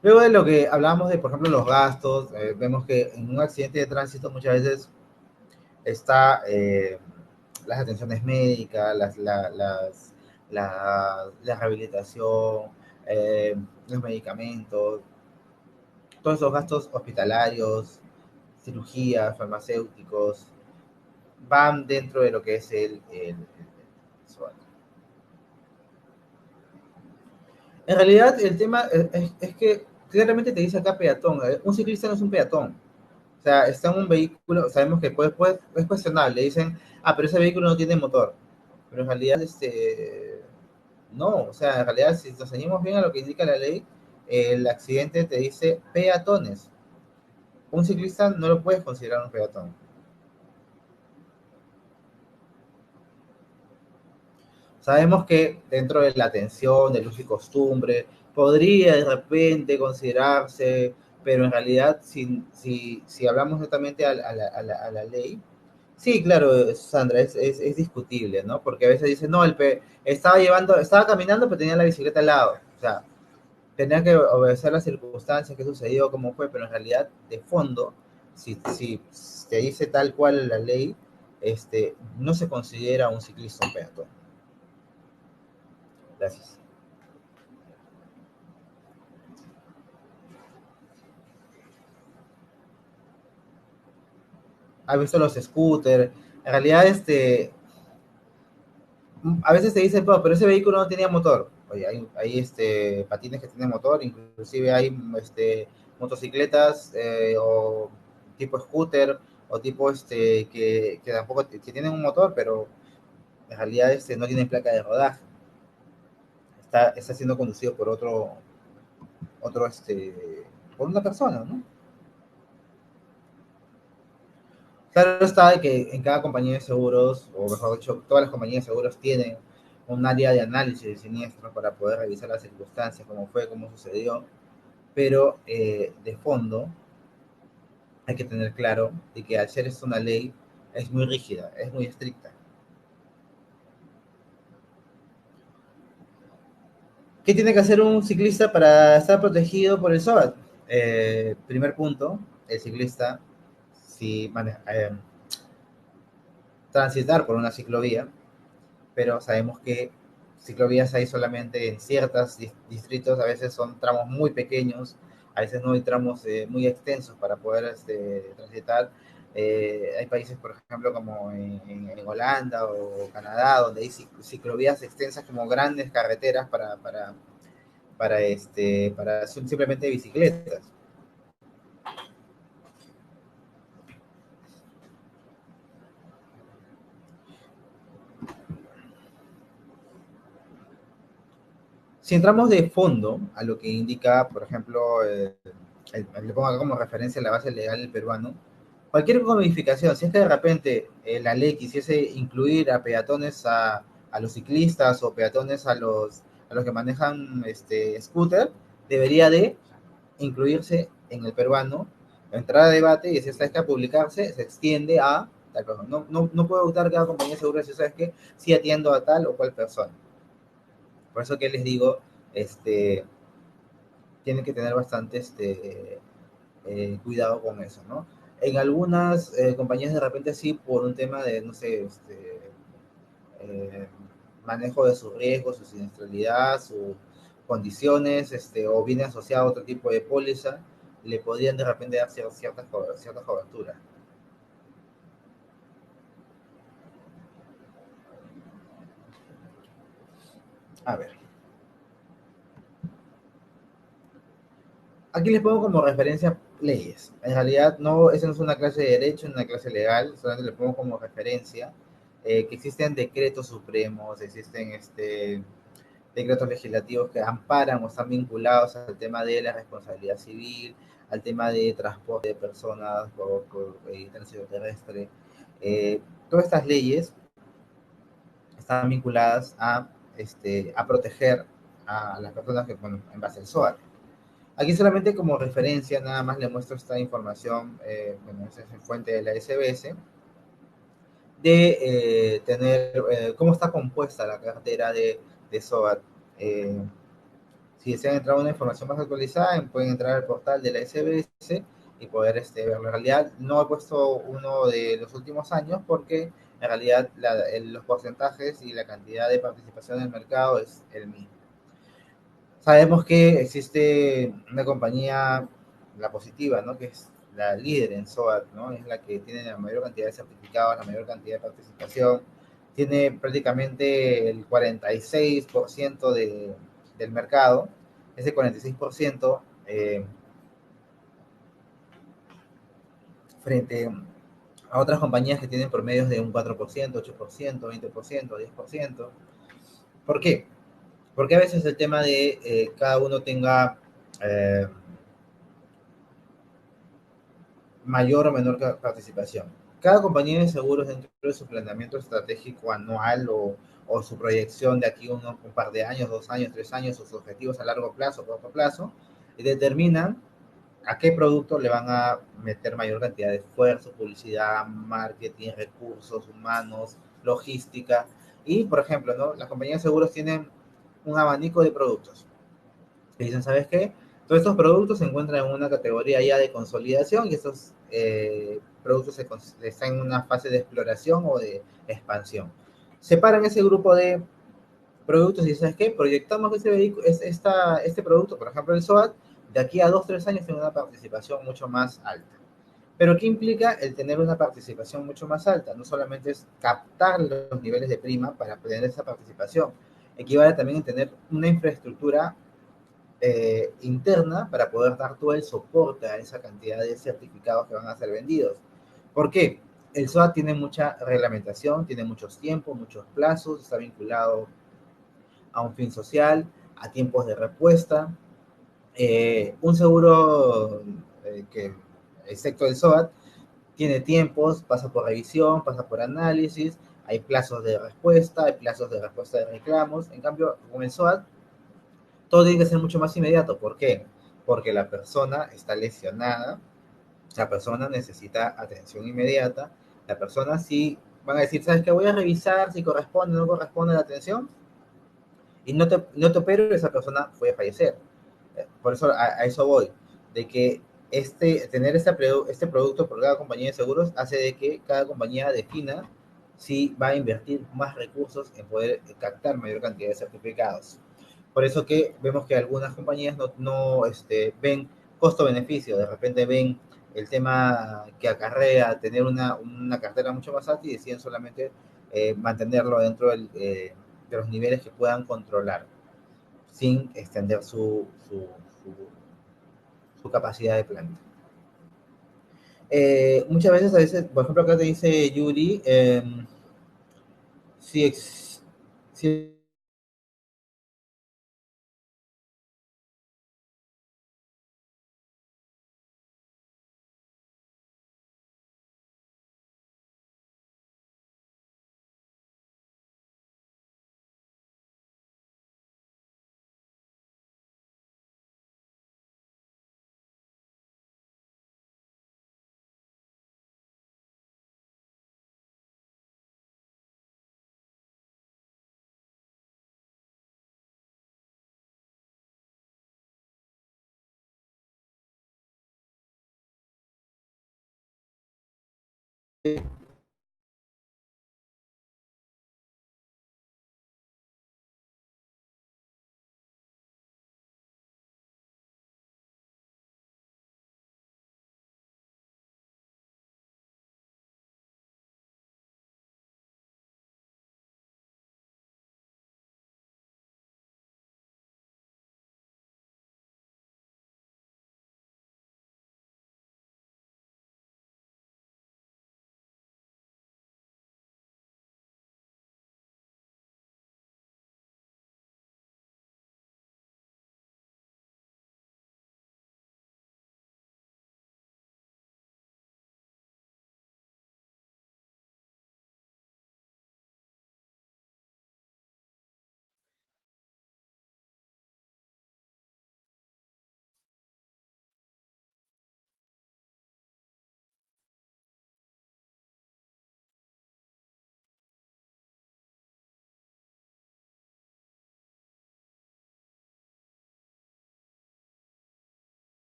Luego de lo que hablábamos de, por ejemplo, los gastos, vemos que en un accidente de tránsito muchas veces está las atenciones médicas, la rehabilitación, eh, los medicamentos, todos esos gastos hospitalarios, cirugías, farmacéuticos, van dentro de lo que es el SOAT. En realidad, el tema es que claramente te dice acá peatón. Un ciclista no es un peatón. O sea, está en un vehículo, sabemos que es cuestionable. Dicen, pero ese vehículo no tiene motor. Pero en realidad, no. O sea, en realidad, si nos ceñimos bien a lo que indica la ley, el accidente te dice peatones. Un ciclista no lo puedes considerar un peatón. Sabemos que dentro de la atención, del uso y costumbre, podría de repente considerarse, pero en realidad, si hablamos netamente a la ley, sí, claro, Sandra, es discutible, ¿no? Porque a veces dicen, no, estaba caminando, pero tenía la bicicleta al lado. O sea, tenía que obedecer las circunstancias, qué sucedió, cómo fue, pero en realidad, de fondo, si te dice tal cual la ley, no se considera un ciclista un peatón. Gracias. has visto los scooters, en realidad, a veces te dicen, pero ese vehículo no tenía motor. Oye, hay patines que tienen motor, inclusive hay motocicletas o tipo scooter o tipo que tampoco que tienen un motor, pero en realidad no tienen placa de rodaje. Está siendo conducido por otro por una persona, ¿no? Claro está que en cada compañía de seguros, o mejor dicho, todas las compañías de seguros tienen un área de análisis de siniestros para poder revisar las circunstancias, cómo fue, cómo sucedió, pero de fondo hay que tener claro de que al ser esto una ley es muy rígida, es muy estricta. ¿Qué tiene que hacer un ciclista para estar protegido por el SOAT? Primer punto, el ciclista, si transitar por una ciclovía, pero sabemos que ciclovías hay solamente en ciertos distritos, a veces son tramos muy pequeños, a veces no hay tramos muy extensos para poder transitar. Hay países, por ejemplo, como en Holanda o Canadá, donde hay ciclovías extensas como grandes carreteras para simplemente bicicletas. Si entramos de fondo a lo que indica, por ejemplo, le pongo acá como referencia la base legal del peruano, cualquier modificación, si es que de repente la ley quisiese incluir a peatones a los ciclistas o peatones a los que manejan scooter, debería de incluirse en el peruano, entrar a debate y si esta que publicarse, se extiende a tal persona. No puede optar cada compañía de seguros si sabes que sí atiendo a tal o cual persona. Por eso que les digo, este, tienen que tener bastante cuidado con eso, ¿no? En algunas compañías de repente sí, por un tema de, no sé, eh, manejo de sus riesgos, su siniestralidad, sus condiciones, o viene asociado a otro tipo de póliza, le podrían de repente dar ciertas coberturas. A ver, aquí les pongo como referencia leyes. En realidad, no, esa no es una clase de derecho, es una clase legal, solamente les pongo como referencia que existen decretos supremos, existen decretos legislativos que amparan o están vinculados al tema de la responsabilidad civil, al tema de transporte de personas por tránsito terrestre. Todas estas leyes están vinculadas a proteger a las personas que, bueno, en base al SOAT. Aquí solamente como referencia, nada más le muestro esta información, bueno, esa es fuente de la SBS, de tener cómo está compuesta la cartera de SOAT. Eh, si desean entrar a una información más actualizada, pueden entrar al portal de la SBS y poder verlo. En realidad, no he puesto uno de los últimos años porque en realidad los porcentajes y la cantidad de participación en el mercado es el mismo. Sabemos que existe una compañía, la Positiva, ¿no? Que es la líder en SOAT, ¿no? Es la que tiene la mayor cantidad de certificados, la mayor cantidad de participación. Tiene prácticamente el 46% del mercado. Ese 46% frente a otras compañías que tienen promedios de un 4%, 8%, 20%, 10%. ¿Por qué? Porque a veces el tema de cada uno tenga eh, mayor o menor participación. Cada compañía de seguros dentro de su planeamiento estratégico anual o su proyección de aquí un par de años, 2 años, 3 años, sus objetivos a largo plazo, corto plazo, determinan a qué producto le van a meter mayor cantidad de esfuerzo, publicidad, marketing, recursos humanos, logística. Y, por ejemplo, ¿no? Las compañías de seguros tienen un abanico de productos. Y dicen, ¿sabes qué? Todos estos productos se encuentran en una categoría ya de consolidación y estos productos están en una fase de exploración o de expansión. Separan ese grupo de productos y dicen, ¿sabes qué? Proyectamos que este producto, por ejemplo el SOAT, de aquí a 2 3 años tiene una participación mucho más alta. Pero ¿qué implica el tener una participación mucho más alta? No solamente es captar los niveles de prima para obtener esa participación, equivale también a tener una infraestructura interna para poder dar todo el soporte a esa cantidad de certificados que van a ser vendidos. ¿Por qué? El SOAT tiene mucha reglamentación, tiene muchos tiempos, muchos plazos, está vinculado a un fin social, a tiempos de respuesta. Un seguro que, excepto el SOAT, tiene tiempos, pasa por revisión, pasa por análisis, hay plazos de respuesta, hay plazos de respuesta de reclamos. En cambio, con el SOAT, todo tiene que ser mucho más inmediato. ¿Por qué? Porque la persona está lesionada, la persona necesita atención inmediata, la persona sí van a decir, ¿sabes qué? Voy a revisar si corresponde o no corresponde la atención y no te opero, esa persona puede fallecer. Por eso a eso voy, de que tener este producto por cada compañía de seguros hace de que cada compañía defina si va a invertir más recursos en poder captar mayor cantidad de certificados. Por eso que vemos que algunas compañías no ven costo-beneficio, de repente ven el tema que acarrea tener una cartera mucho más alta y deciden solamente mantenerlo dentro de los niveles que puedan controlar, sin extender su capacidad de planta. Muchas veces, por ejemplo, acá te dice Yuri, si, si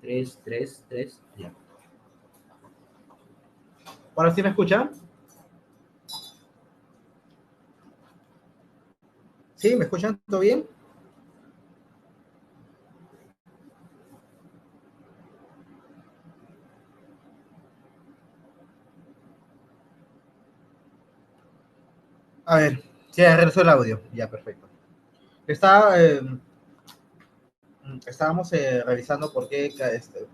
tres, tres, tres, ya. ¿Ahora sí me escuchan? ¿Sí? ¿Me escuchan todo bien? A ver, sí, regresó el audio. Ya, perfecto. Estaba, estábamos revisando por qué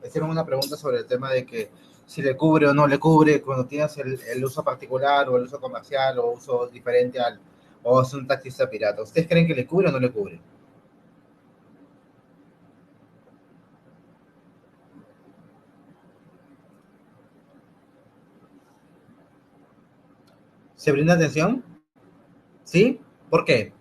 hicieron una pregunta sobre el tema de que si le cubre o no le cubre cuando tienes el uso particular o el uso comercial o uso diferente o es un taxista pirata. ¿Ustedes creen que le cubre o no le cubre? ¿Se brinda atención? ¿Sí? ¿Por qué?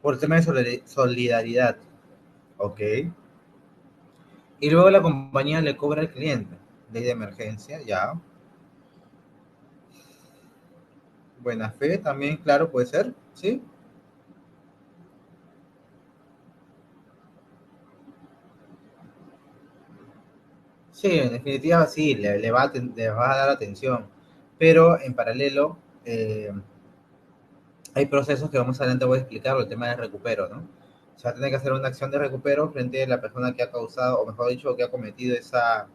Por el tema de solidaridad. Ok. Y luego la compañía le cobra al cliente. Ley de emergencia, ya. Buena fe también, claro, puede ser. ¿Sí? Sí, en definitiva sí, le va a dar atención, pero en paralelo eh, hay procesos que más adelante voy a explicar, el tema del recupero, ¿no? O sea, tiene que hacer una acción de recupero frente a la persona que ha causado, o mejor dicho, que ha cometido esa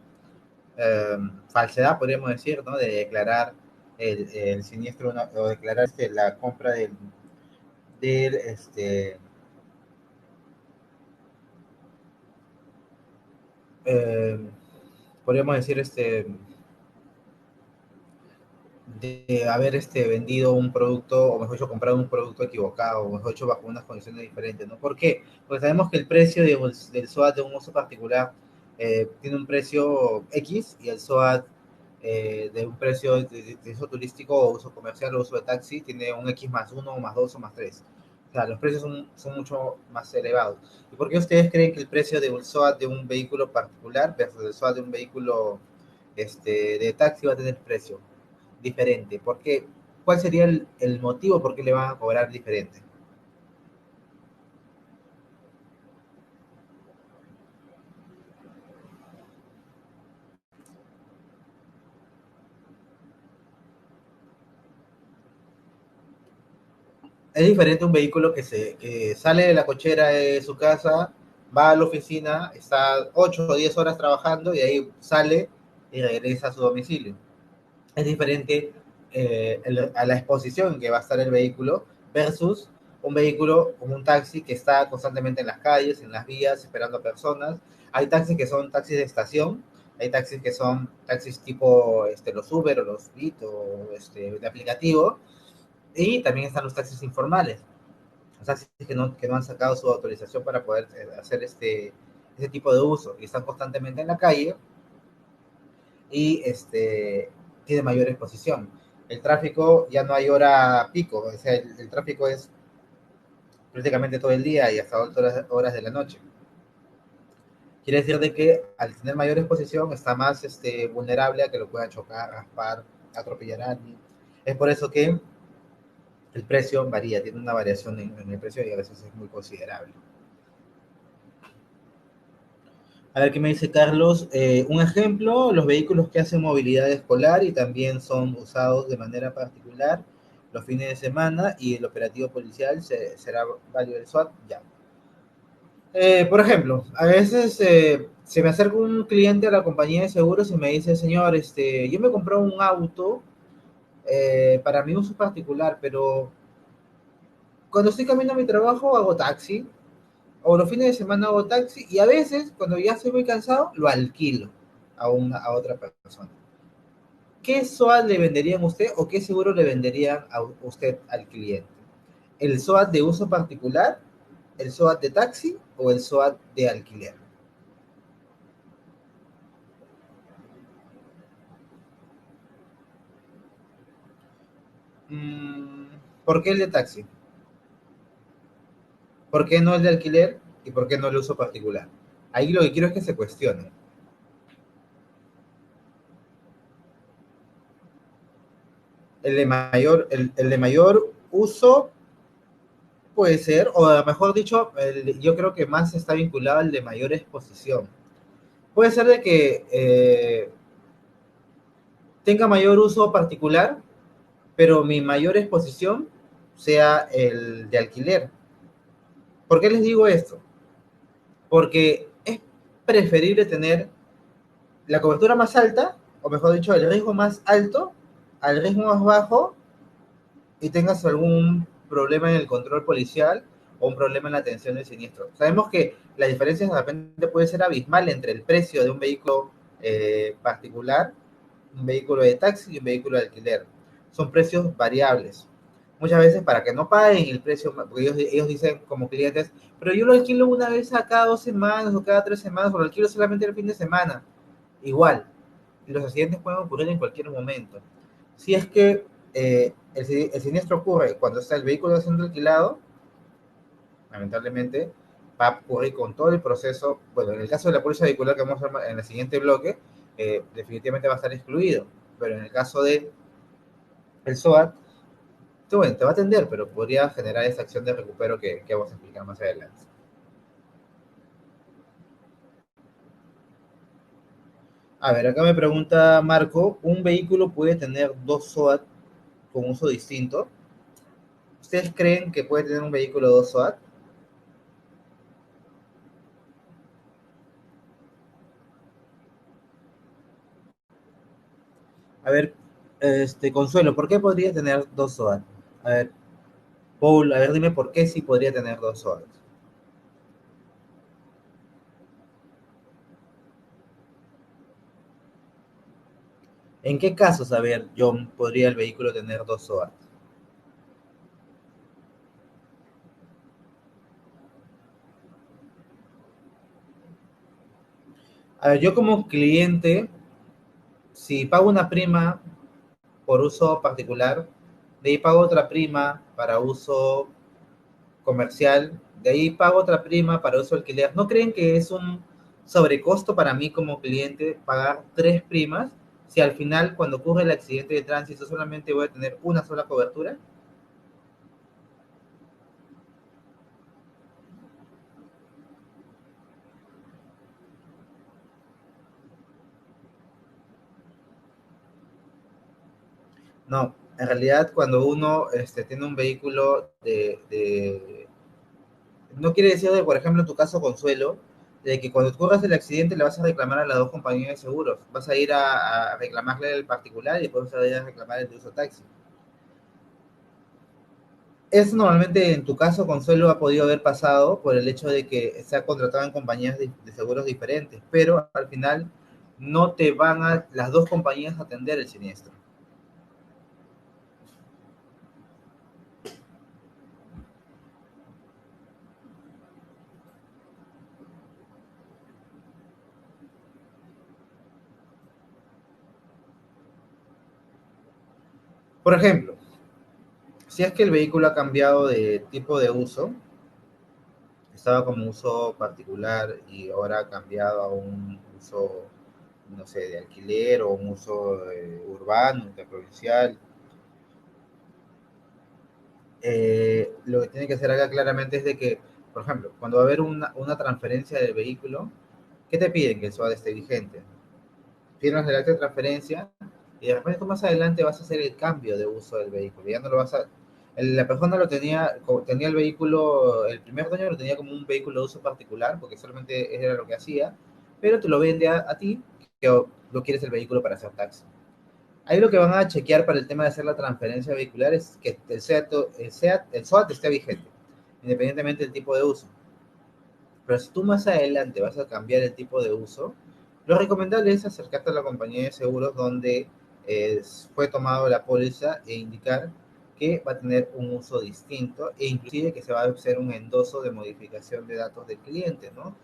falsedad, podríamos decir, ¿no? De declarar el siniestro o declarar la compra del eh, podríamos decir, de haber vendido un producto, o mejor dicho, comprado un producto equivocado, o mejor dicho, bajo unas condiciones diferentes, ¿no? ¿Por qué? Porque sabemos que el precio del SOAT de un uso particular tiene un precio X y el SOAT de un precio de uso turístico o uso comercial o uso de taxi tiene un X más uno o más 2 o más 3. O sea, los precios son mucho más elevados. ¿Y por qué ustedes creen que el precio de un SOAT de un vehículo particular versus el SOAT de un vehículo de taxi va a tener precio diferente? Porque, ¿cuál sería el motivo por qué le van a cobrar diferente? Es diferente un vehículo que sale de la cochera de su casa, va a la oficina, está 8 o 10 horas trabajando y ahí sale y regresa a su domicilio. Es diferente a la exposición que va a estar el vehículo versus un vehículo como un taxi que está constantemente en las calles, en las vías, esperando a personas. Hay taxis que son taxis de estación, hay taxis que son taxis tipo los Uber o los Bit o de aplicativo, y también están los taxis informales, los taxis que no han sacado su autorización para poder hacer ese tipo de uso y están constantemente en la calle y tiene mayor exposición. El tráfico ya no hay hora pico, o sea, el tráfico es prácticamente todo el día y hasta horas de la noche. Quiere decir de que al tener mayor exposición está más vulnerable a que lo puedan chocar, raspar, atropellar a alguien. Es por eso que el precio varía, tiene una variación en el precio y a veces es muy considerable. A ver qué me dice Carlos. Un ejemplo, los vehículos que hacen movilidad escolar y también son usados de manera particular los fines de semana y el operativo policial será válido el SWAT. Ya. Por ejemplo, a veces se me acerca un cliente a la compañía de seguros y me dice, señor, yo me compré un auto para mi uso particular, pero cuando estoy caminando a mi trabajo hago taxi, o los fines de semana hago taxi, y a veces, cuando ya estoy muy cansado, lo alquilo a otra persona. ¿Qué SOAT le venderían a usted o qué seguro le venderían a usted al cliente? ¿El SOAT de uso particular, el SOAT de taxi o el SOAT de alquiler? Mm, ¿Por qué el de taxi? ¿Por qué no el de alquiler? ¿Y por qué no el uso particular? Ahí lo que quiero es que se cuestione. El de mayor uso puede ser, o mejor dicho, yo creo que más está vinculado al de mayor exposición. Puede ser de que tenga mayor uso particular, pero mi mayor exposición sea el de alquiler. ¿Por qué les digo esto? Porque es preferible tener la cobertura más alta, o mejor dicho, el riesgo más alto, al riesgo más bajo, y tengas algún problema en el control policial o un problema en la atención del siniestro. Sabemos que la diferencia de repente puede ser abismal entre el precio de un vehículo particular, un vehículo de taxi y un vehículo de alquiler. Son precios variables. Muchas veces para que no paguen el precio, porque ellos dicen como clientes, pero yo lo alquilo una vez a cada 2 semanas o cada 3 semanas, o lo alquilo solamente el fin de semana. Igual, los accidentes pueden ocurrir en cualquier momento. Si es que el siniestro ocurre cuando está el vehículo siendo alquilado, lamentablemente va a ocurrir con todo el proceso. Bueno, en el caso de la póliza vehicular que vamos a ver en el siguiente bloque, definitivamente va a estar excluido. Pero en el caso de el SOAT, bueno, te va a atender, pero podría generar esa acción de recupero que vamos a explicar más adelante. A ver, acá me pregunta Marco, ¿un vehículo puede tener dos SOAT con uso distinto? ¿Ustedes creen que puede tener un vehículo dos SOAT? A ver, Consuelo, ¿por qué podría tener dos SOAT? A ver, Paul, a ver, dime por qué sí podría tener dos SOAT. ¿En qué casos, a ver, John, podría el vehículo tener dos SOAT? A ver, yo como cliente, si pago una prima por uso particular, de ahí pago otra prima para uso comercial, de ahí pago otra prima para uso alquiler. ¿No creen que es un sobrecosto para mí como cliente pagar tres primas si al final cuando ocurre el accidente de tránsito solamente voy a tener una sola cobertura? No, en realidad cuando uno tiene un vehículo no quiere decir de, por ejemplo, en tu caso, Consuelo, de que cuando ocurras el accidente le vas a reclamar a las dos compañías de seguros. Vas a ir a reclamarle el particular y después vas a ir a reclamar el de uso taxi. Eso normalmente en tu caso, Consuelo, ha podido haber pasado por el hecho de que se ha contratado en compañías de seguros diferentes, pero al final no te van a las dos compañías a atender el siniestro. Por ejemplo, si es que el vehículo ha cambiado de tipo de uso, estaba como uso particular y ahora ha cambiado a un uso, no sé, de alquiler o un uso urbano, interprovincial. Lo que tiene que hacer acá claramente es de que, por ejemplo, cuando va a haber una transferencia del vehículo, ¿qué te piden? Que el SOAT esté vigente. Firmas el acta de transferencia y de repente tú más adelante vas a hacer el cambio de uso del vehículo. Ya no lo vas a... La persona lo tenía, tenía el vehículo, el primer dueño lo tenía como un vehículo de uso particular, porque solamente era lo que hacía, pero te lo vende a ti, que lo quieres el vehículo para hacer taxi. Ahí lo que van a chequear para el tema de hacer la transferencia vehicular es que el SOAT esté vigente, independientemente del tipo de uso. Pero si tú más adelante vas a cambiar el tipo de uso, lo recomendable es acercarte a la compañía de seguros donde fue tomado la póliza e indicar que va a tener un uso distinto e inclusive que se va a hacer un endoso de modificación de datos del cliente, ¿no?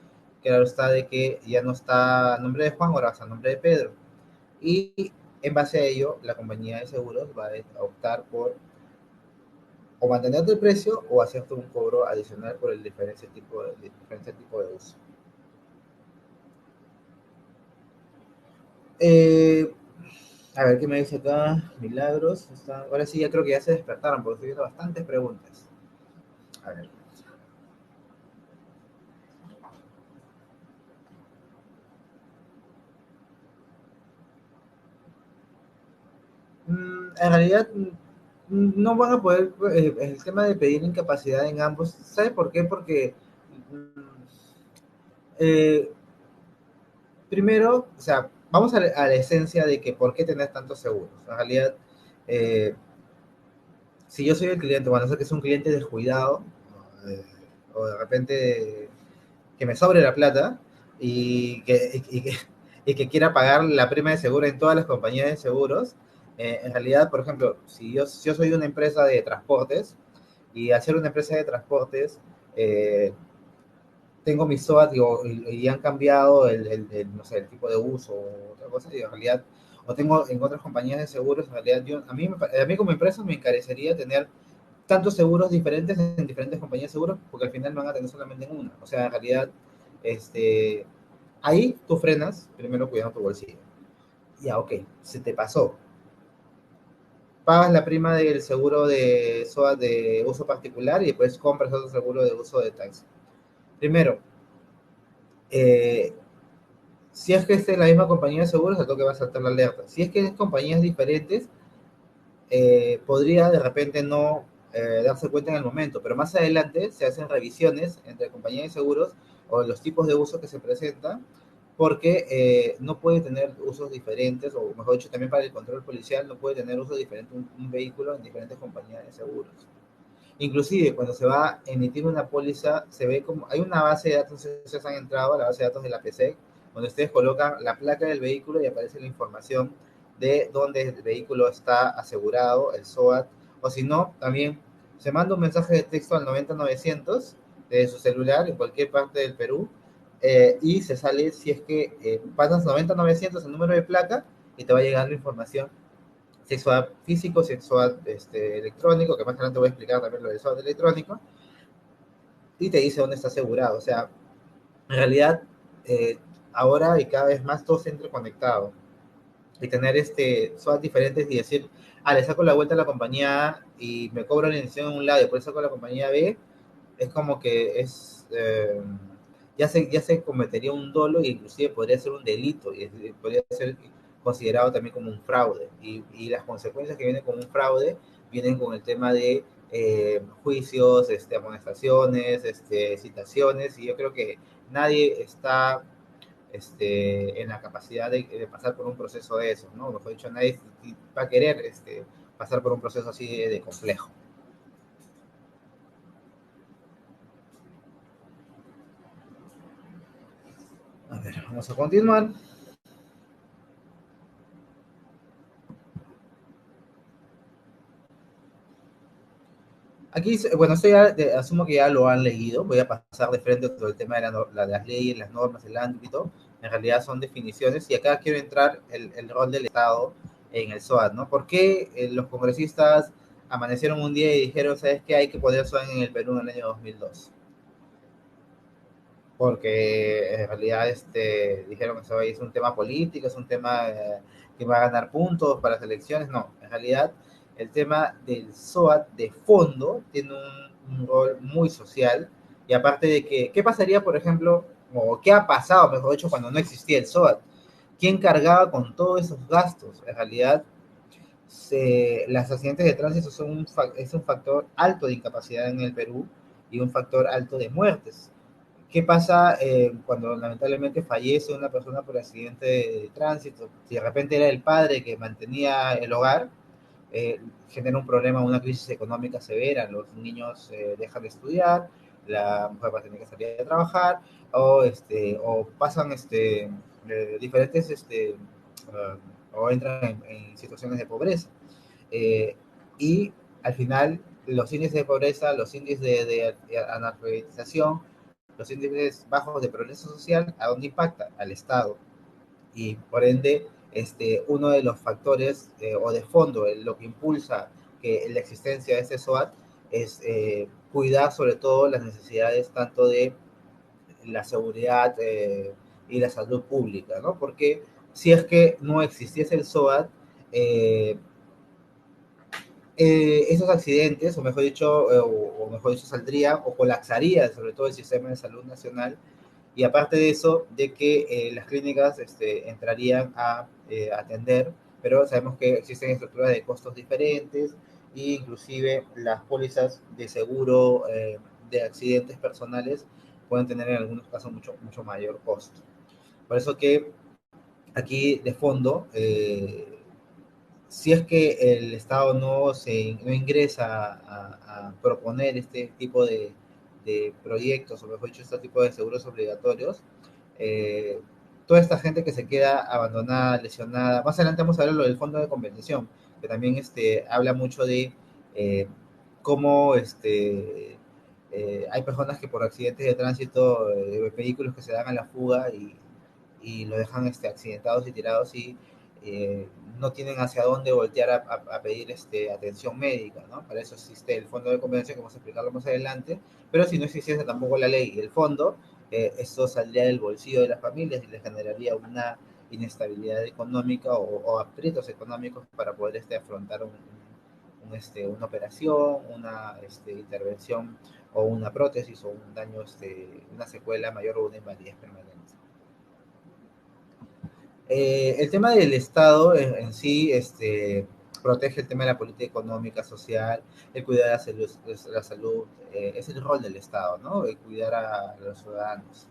Claro está de que ya no está a nombre de Juan, ahora está a nombre de Pedro. Y en base a ello, la compañía de seguros va a optar por o mantenerte el precio o hacerte un cobro adicional por el diferente tipo de uso. Eh, a ver, ¿qué me dice acá? Milagros. Ahora sí, ya creo que ya se despertaron porque estoy viendo bastantes preguntas. A ver. En realidad, no van a poder, el tema de pedir incapacidad en ambos, ¿sabe por qué? Porque mm, eh, primero, o sea, vamos a la esencia de que por qué tener tantos seguros. En realidad, eh, si yo soy el cliente, bueno, sé que es un cliente descuidado, eh, o de repente que me sobre la plata y que quiera pagar la prima de seguro en todas las compañías de seguros, en realidad, por ejemplo, si yo soy una empresa de transportes y hacer una empresa de transportes, eh, tengo mis SOAT y han cambiado no sé, el tipo de uso o otra cosa, y en realidad, o tengo en otras compañías de seguros, en realidad a mí como empresa me encarecería tener tantos seguros diferentes en diferentes compañías de seguros, porque al final no van a tener solamente en una. O sea, en realidad, este, ahí tú frenas, primero cuidando tu bolsillo. Ya, ok, se te pasó. Pagas la prima del seguro de SOAT de uso particular y después compras otro seguro de uso de taxi. Primero, eh, Si es que es la misma compañía de seguros, al toque va a saltar la alerta. Si es que es compañías diferentes, podría de repente no darse cuenta en el momento, pero más adelante se hacen revisiones entre compañías de seguros o los tipos de uso que se presentan, porque no puede tener usos diferentes, o mejor dicho, también para el control policial no puede tener usos diferentes un vehículo en diferentes compañías de seguros. Inclusive cuando se va a emitir una póliza, se ve como hay una base de datos, no sé si han entrado a la base de datos de la PC, donde ustedes colocan la placa del vehículo y aparece la información de dónde el vehículo está asegurado, el SOAT, o si no, también se manda un mensaje de texto al 90900 de su celular en cualquier parte del Perú, y se sale si es que pasas 90900 el número de placa y te va a llegar la información si SWAT físico, si SWAT electrónico, que más adelante voy a explicar también lo del SWAT electrónico, y te dice dónde está asegurado. O sea, en realidad, eh, ahora y cada vez más todo está interconectado. Y tener SWAT diferentes y decir, le saco la vuelta a la compañía A y me cobro la iniciación en un lado y después saco la compañía B, es como que ya se cometería un dolo e inclusive podría ser un delito y podría ser considerado también como un fraude. Y las consecuencias que vienen con un fraude vienen con el tema de juicios, amonestaciones, citaciones, y yo creo que nadie está en la capacidad de pasar por un proceso de eso, ¿no? Mejor dicho, nadie va a querer pasar por un proceso así de complejo. A ver, vamos a continuar. Aquí, bueno, esto ya asumo que ya lo han leído. Voy a pasar de frente todo el tema de las leyes, las normas, el ámbito. En realidad son definiciones y acá quiero entrar el rol del Estado en el SOAT, ¿no? ¿Por qué los congresistas amanecieron un día y dijeron, ¿sabes qué? Hay que poner SOAT en el Perú en el año 2002? Porque en realidad dijeron que eso es un tema político, es un tema que va a ganar puntos para las elecciones. No, en realidad el tema del SOAT de fondo tiene un rol muy social, y aparte de que, ¿qué pasaría, por ejemplo, o qué ha pasado, mejor dicho, cuando no existía el SOAT? ¿Quién cargaba con todos esos gastos? En realidad, las accidentes de tránsito son es un factor alto de incapacidad en el Perú y un factor alto de muertes. ¿Qué pasa cuando lamentablemente fallece una persona por accidente de tránsito? Si de repente era el padre que mantenía el hogar, genera un problema, una crisis económica severa. Los niños dejan de estudiar, la mujer va a tener que salir a trabajar, o pasan diferentes, o entran en situaciones de pobreza. Eh, y al final, los índices de pobreza, los índices de analfabetización, los índices bajos de progreso social, ¿a dónde impacta? Al Estado. Y por ende, uno de los factores o de fondo, lo que impulsa que la existencia de este SOAT es cuidar sobre todo las necesidades tanto de la seguridad y la salud pública, ¿no? Porque si es que no existiese el SOAT, eh, esos accidentes, o mejor dicho, saldría o colapsaría sobre todo el sistema de salud nacional, y aparte de eso, de que las clínicas entrarían a atender, pero sabemos que existen estructuras de costos diferentes, e inclusive las pólizas de seguro de accidentes personales pueden tener en algunos casos mucho mayor costo. Por eso que aquí de fondo, si es que el Estado no ingresa a proponer este tipo de proyectos, o mejor dicho, este tipo de seguros obligatorios, eh, toda esta gente que se queda abandonada, lesionada, más adelante vamos a ver lo del fondo de compensación, que también habla mucho de eh, cómo hay personas que por accidentes de tránsito, vehículos que se dan a la fuga y lo dejan accidentados y tirados, y eh, no tienen hacia dónde voltear a pedir atención médica, ¿no? Para eso existe el fondo de compensación, que vamos a explicarlo más adelante, pero si no existiese tampoco la ley y el fondo, esto saldría del bolsillo de las familias y les generaría una inestabilidad económica o aprietos económicos para poder afrontar una operación, una intervención o una prótesis o un daño, una secuela mayor o una invalidez permanente. El tema del Estado en sí protege el tema de la política económica, social, el cuidar la salud es el rol del Estado, ¿no? El cuidar a los ciudadanos.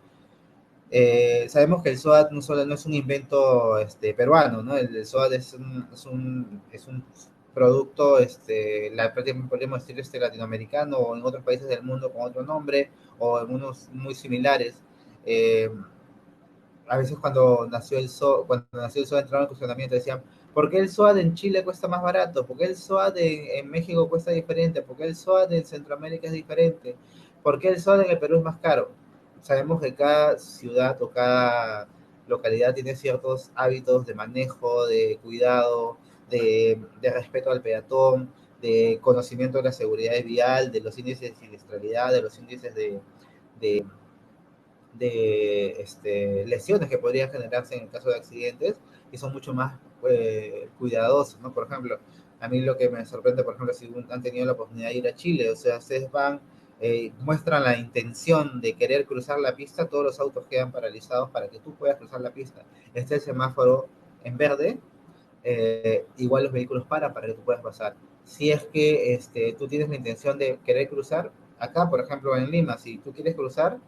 Sabemos que el SOAT no solo no es un invento peruano, ¿no? El SOAT es un producto, prácticamente podríamos decir latinoamericano o en otros países del mundo con otro nombre o en unos muy similares. Eh, a veces cuando nació el SOAT entraba en cuestionamiento, decían, ¿por qué el SOAT en Chile cuesta más barato? ¿Por qué el SOAT en México cuesta diferente? ¿Por qué el SOAT en Centroamérica es diferente? ¿Por qué el SOAT en el Perú es más caro? Sabemos que cada ciudad o cada localidad tiene ciertos hábitos de manejo, de cuidado, de respeto al peatón, de conocimiento de la seguridad vial, de los índices de siniestralidad, de los índices de lesiones que podrían generarse en el caso de accidentes y son mucho más cuidadosos, ¿no? Por ejemplo, a mí lo que me sorprende, por ejemplo, si han tenido la oportunidad de ir a Chile, o sea, ustedes van, muestran la intención de querer cruzar la pista, todos los autos quedan paralizados para que tú puedas cruzar la pista. Está el semáforo en verde, igual los vehículos paran para que tú puedas pasar. Si es que tú tienes la intención de querer cruzar, acá, por ejemplo, en Lima, si tú quieres cruzar,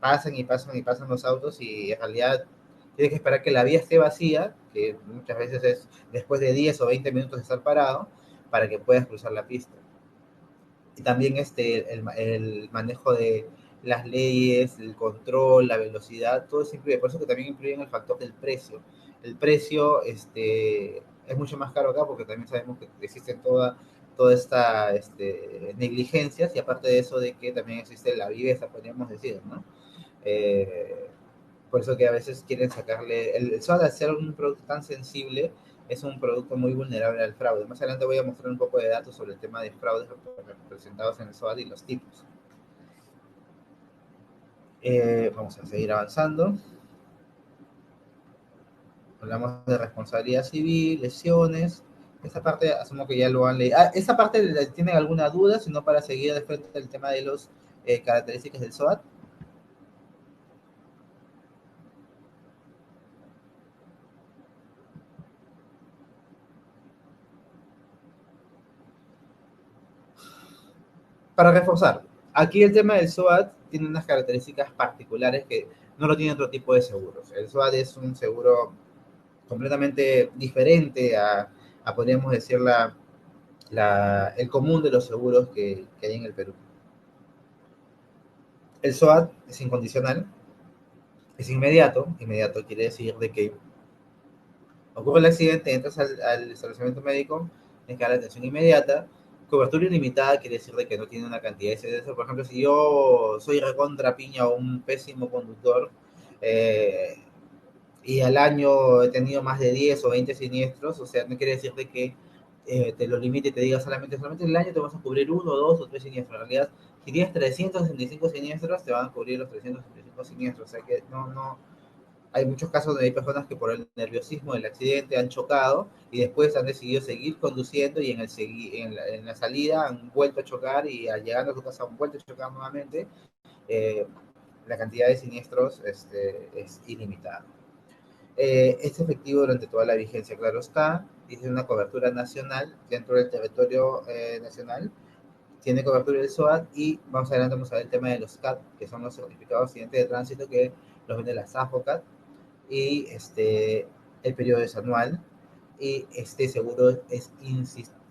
pasan y pasan y pasan los autos y en realidad tienes que esperar que la vía esté vacía, que muchas veces es después de 10 o 20 minutos de estar parado, para que puedas cruzar la pista. Y también el manejo de las leyes, el control, la velocidad, todo eso influye. Por eso que también influye en el factor del precio. El precio es mucho más caro acá porque también sabemos que existen toda esta negligencias y aparte de eso de que también existe la viveza, podríamos decir, ¿no? Eh, por eso que a veces quieren sacarle, el SOAT al ser un producto tan sensible, es un producto muy vulnerable al fraude. Más adelante voy a mostrar un poco de datos sobre el tema de fraudes representados en el SOAT y los tipos. Vamos a seguir avanzando. Hablamos de responsabilidad civil, lesiones. Esta parte asumo que ya lo han leído. ¿Esta parte tienen alguna duda? Sino para seguir de frente el tema de las características del SOAT. Para reforzar, aquí el tema del SOAT tiene unas características particulares que no lo tiene otro tipo de seguros. El SOAT es un seguro completamente diferente a podríamos decir, el común de los seguros que hay en el Perú. El SOAT es incondicional, es inmediato quiere decir de que ocurre el accidente, entras al establecimiento médico, tienes que dar atención inmediata. Cobertura ilimitada quiere decir de que no tiene una cantidad de eso. Por ejemplo, si yo soy recontra piña o un pésimo conductor eh, y al año he tenido más de 10 o 20 siniestros, o sea, no quiere decir de que te lo limite y te diga solamente en el año te vas a cubrir uno, dos o tres siniestros. En realidad, si tienes 365 siniestros, te van a cubrir los 365 siniestros. O sea que no, hay muchos casos donde hay personas que por el nerviosismo del accidente han chocado y después han decidido seguir conduciendo y en la salida han vuelto a chocar y al llegar a su casa han vuelto a chocar nuevamente. Eh, la cantidad de siniestros es ilimitada. Es efectivo durante toda la vigencia, claro está, tiene una cobertura nacional dentro del territorio nacional, tiene cobertura del SOAT y vamos adelante, vamos a ver el tema de los CAT, que son los certificados de accidente de tránsito que los vende la SAFOCAT y el periodo es anual y este seguro es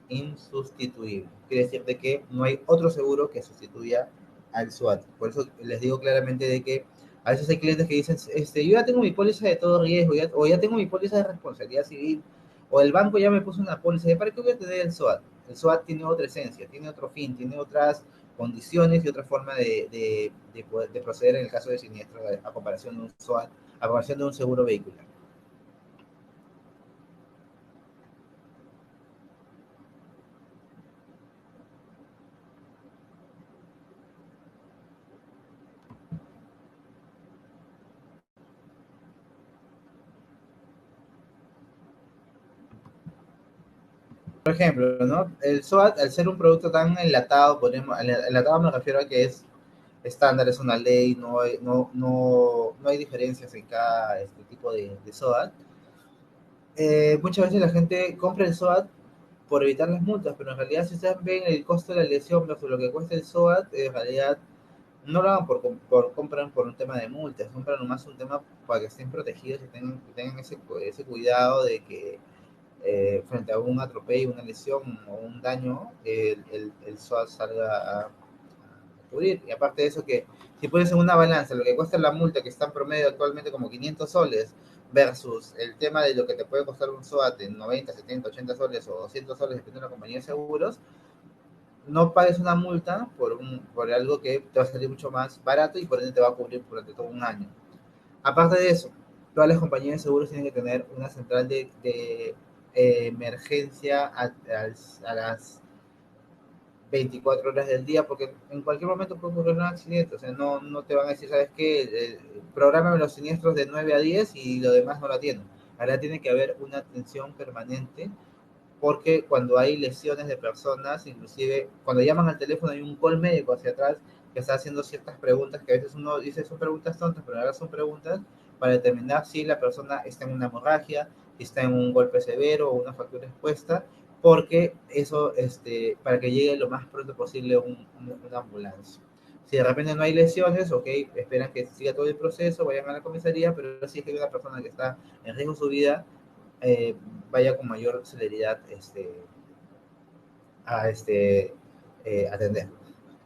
insustituible. Quiere decir de que no hay otro seguro que sustituya al SWAT. Por eso les digo claramente de que a veces hay clientes que dicen, yo ya tengo mi póliza de todo riesgo, o ya tengo mi póliza de responsabilidad civil, o el banco ya me puso una póliza, ¿para qué voy a tener el SWAT? El SWAT tiene otra esencia, tiene otro fin, tiene otras condiciones y otra forma de proceder en el caso de siniestro a comparación de un SWAT, a comparación de un seguro vehicular. Por ejemplo, ¿no? El SOAT, al ser un producto tan enlatado, enlatado me refiero a que es estándar, es una ley, no hay diferencias en cada tipo de SOAT. muchas veces la gente compra el SOAT por evitar las multas, pero en realidad si ustedes ven el costo de la lesión versus lo que cuesta el SOAT, en realidad no lo hagan por compran por un tema de multas, compran nomás un tema para que estén protegidos y tengan ese cuidado de que frente a un atropello, una lesión o un daño, el SOAT salga a cubrir. Y aparte de eso, que si pones en una balanza lo que cuesta la multa, que está en promedio actualmente como 500 soles, versus el tema de lo que te puede costar un SOAT en 90, 70, 80 soles o 200 soles, dependiendo de la compañía de seguros, no pagues una multa por algo que te va a salir mucho más barato y por ende te va a cubrir durante todo un año. Aparte de eso, todas las compañías de seguros tienen que tener una central de emergencia a las 24 horas del día, porque en cualquier momento puede ocurrir un accidente. O sea, no te van a decir, ¿sabes qué? Prográmame los siniestros de 9 a 10 y lo demás no lo atienden. Ahora tiene que haber una atención permanente porque cuando hay lesiones de personas, inclusive cuando llaman al teléfono hay un call médico hacia atrás que está haciendo ciertas preguntas que a veces uno dice son preguntas tontas, pero ahora son preguntas para determinar si la persona está en una hemorragia, si está en un golpe severo o una fractura expuesta, porque eso, para que llegue lo más pronto posible una ambulancia. Si de repente no hay lesiones, ok, esperan que siga todo el proceso, vayan a la comisaría, pero si es que hay una persona que está en riesgo de su vida, eh, vaya con mayor celeridad a atender.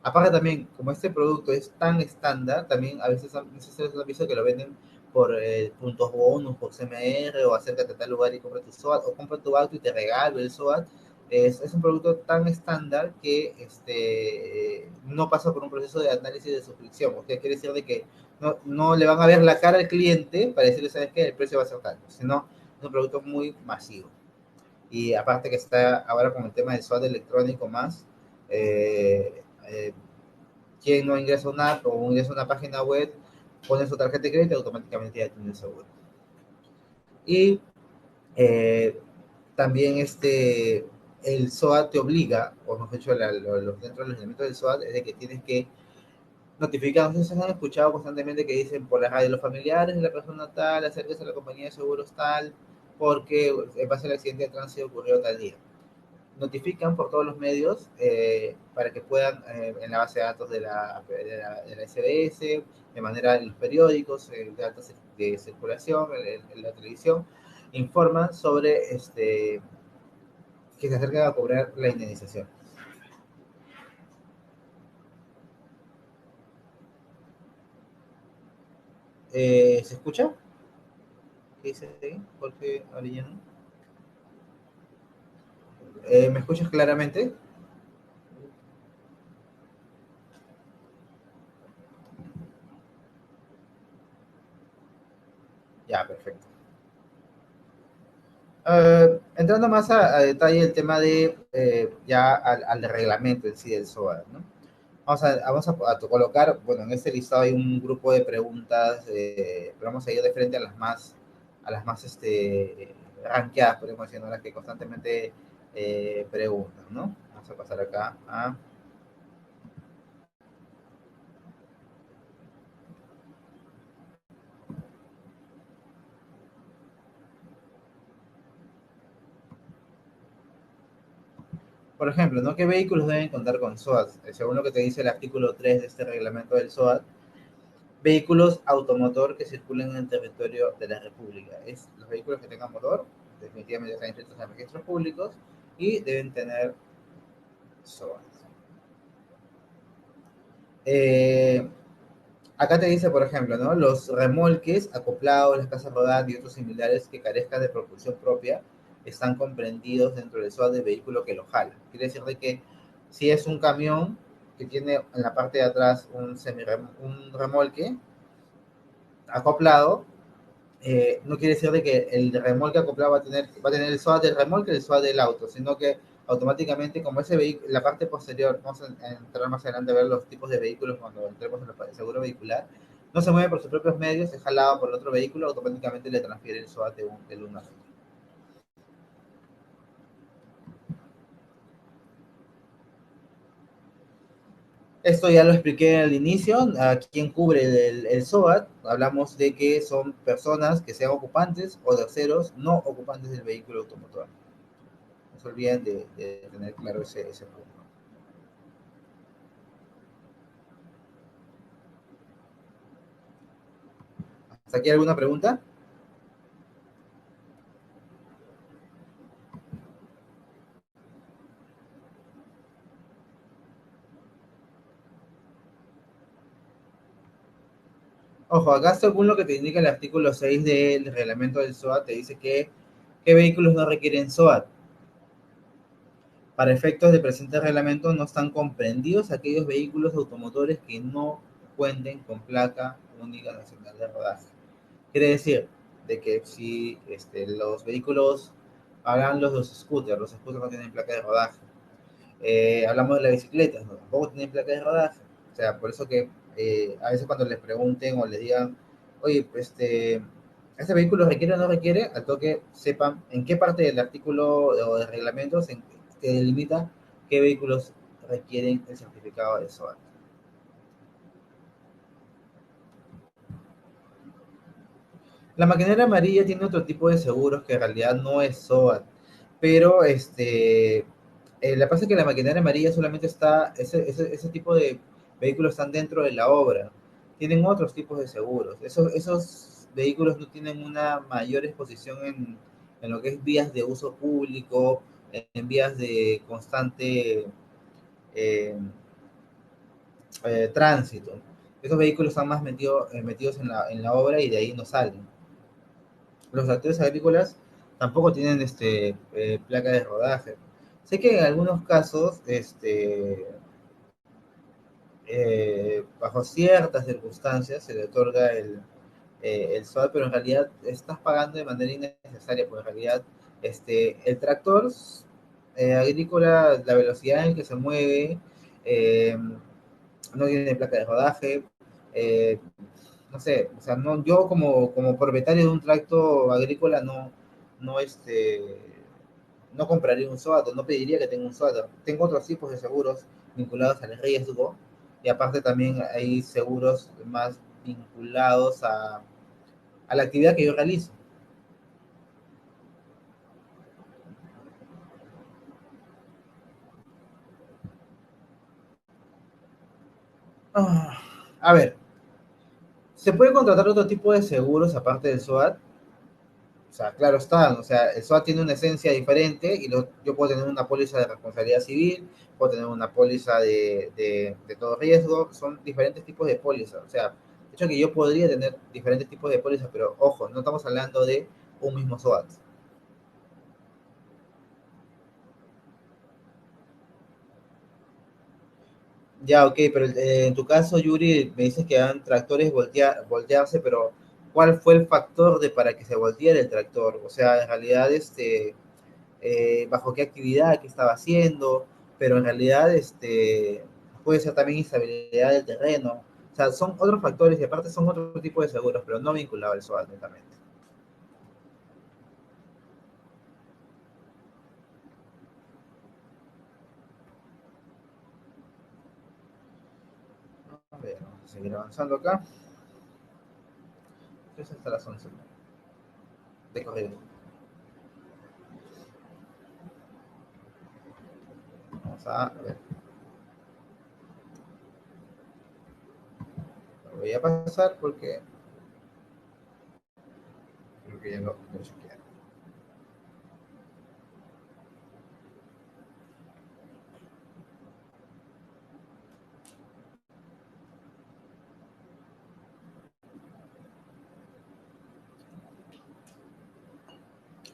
Aparte también, como este producto es tan estándar, también a veces han visto que lo venden por puntos bonus, por CMR, o acércate a tal lugar y compra tu SOAT, o compra tu auto y te regalo el SOAT. Es un producto tan estándar que no pasa por un proceso de análisis de suscripción. O sea, quiere decir de que no le van a ver la cara al cliente para decirle, ¿sabes qué? El precio va a ser tal, sino es un producto muy masivo. Y aparte que está ahora con el tema del SWAT electrónico más, eh, eh, quien no ingresa a una app o ingresa a una página web, pone su tarjeta de crédito y automáticamente ya tiene el seguro. Y eh, también el SOAT te obliga, o mejor dicho, dentro de los elementos del SOAT, es de que tienes que notificar. No sé si han escuchado constantemente que dicen por la radio los familiares de la persona tal, acérquese a la compañía de seguros tal, porque en base al accidente de tránsito ocurrió tal día. Notifican por todos los medios para que puedan, en la base de datos de la SBS, de manera en los periódicos, de datos de circulación, en la televisión, informan sobre que se acercan a cobrar la indemnización. ¿Se escucha? ¿Qué dice ahí? Jorge Arellano. ¿Me escuchas claramente? Ya, perfecto. Entrando más a detalle el tema de ya al reglamento en sí del SOA, ¿no? Vamos a colocar, bueno, en este listado hay un grupo de preguntas, pero vamos a ir de frente a las más rankeadas, podemos decir, ¿no? Las que constantemente preguntan, ¿no? Vamos a pasar acá a, por ejemplo, ¿no? ¿Qué vehículos deben contar con SOAT? Según lo que te dice el artículo 3 de este reglamento del SOAT, vehículos automotor que circulen en el territorio de la República. Es los vehículos que tengan motor, definitivamente están inscritos en registros públicos y deben tener SOAT. Eh, Acá te dice, por ejemplo, ¿no? Los remolques, acoplados, las casas rodantes y otros similares que carezcan de propulsión propia están comprendidos dentro del SOAT del vehículo que lo jala. Quiere decir de que si es un camión que tiene en la parte de atrás un remolque acoplado, no quiere decir de que el remolque acoplado va a tener el SOAT del remolque y el SOAT del auto, sino que automáticamente, como ese vehículo, la parte posterior, vamos a entrar más adelante a ver los tipos de vehículos cuando entremos en el seguro vehicular, no se mueve por sus propios medios, es jalado por el otro vehículo, automáticamente le transfiere el SOAT del uno al otro. Esto ya lo expliqué al inicio, a quién cubre el SOAT. Hablamos de que son personas que sean ocupantes o terceros no ocupantes del vehículo automotor. No se olviden de tener claro ese punto. ¿Hasta aquí alguna pregunta? Ojo, acá según lo que te indica el artículo 6 del reglamento del SOAT, te dice que qué vehículos no requieren SOAT. Para efectos de presente reglamento no están comprendidos aquellos vehículos automotores que no cuenten con placa única nacional de rodaje. Quiere decir de que si los vehículos, hagan los scooters no tienen placa de rodaje. Hablamos de las bicicletas, ¿no? Tampoco tienen placa de rodaje. O sea, por eso que a veces cuando les pregunten o les digan, oye, ¿este vehículo requiere o no requiere? Al toque sepan en qué parte del artículo o del reglamento se delimita qué vehículos requieren el certificado de SOAT. La maquinaria amarilla tiene otro tipo de seguros que en realidad no es SOAT, pero la pasa es que la maquinaria amarilla solamente está, ese tipo de vehículos están dentro de la obra. Tienen otros tipos de seguros. Esos vehículos no tienen una mayor exposición en lo que es vías de uso público, en vías de constante eh, tránsito. Esos vehículos están más metidos en la obra y de ahí no salen. Los tractores agrícolas tampoco tienen placa de rodaje. Sé que en algunos casos, bajo ciertas circunstancias, se le otorga el SOAT, pero en realidad estás pagando de manera innecesaria, porque en realidad el tractor agrícola, la velocidad en que se mueve, eh, no tiene placa de rodaje, eh, no sé, o sea, no, yo como propietario de un tracto agrícola no, no compraría un SOAT, no pediría que tenga un SOAT. Tengo otros tipos de seguros vinculados al riesgo y aparte también hay seguros más vinculados a la actividad que yo realizo. Ah, a ver, ¿se puede contratar otro tipo de seguros aparte del SOAT? O sea, claro está, o sea, el SOAT tiene una esencia diferente y yo puedo tener una póliza de responsabilidad civil, puedo tener una póliza de todo riesgo, son diferentes tipos de pólizas. O sea, de hecho que yo podría tener diferentes tipos de pólizas, pero ojo, no estamos hablando de un mismo SOAT. Ya, ok, pero en tu caso, Yuri, me dices que van tractores voltearse, pero ¿cuál fue el factor de para que se volteara el tractor? O sea, en realidad, bajo qué actividad, qué estaba haciendo, pero en realidad puede ser también instabilidad del terreno. O sea, son otros factores y aparte son otro tipo de seguros, pero no vinculado al SOAT netamente. A ver, vamos a seguir avanzando acá. Es hasta las 11 de corrido. Vamos a ver, lo voy a pasar porque creo que ya lo chequeé.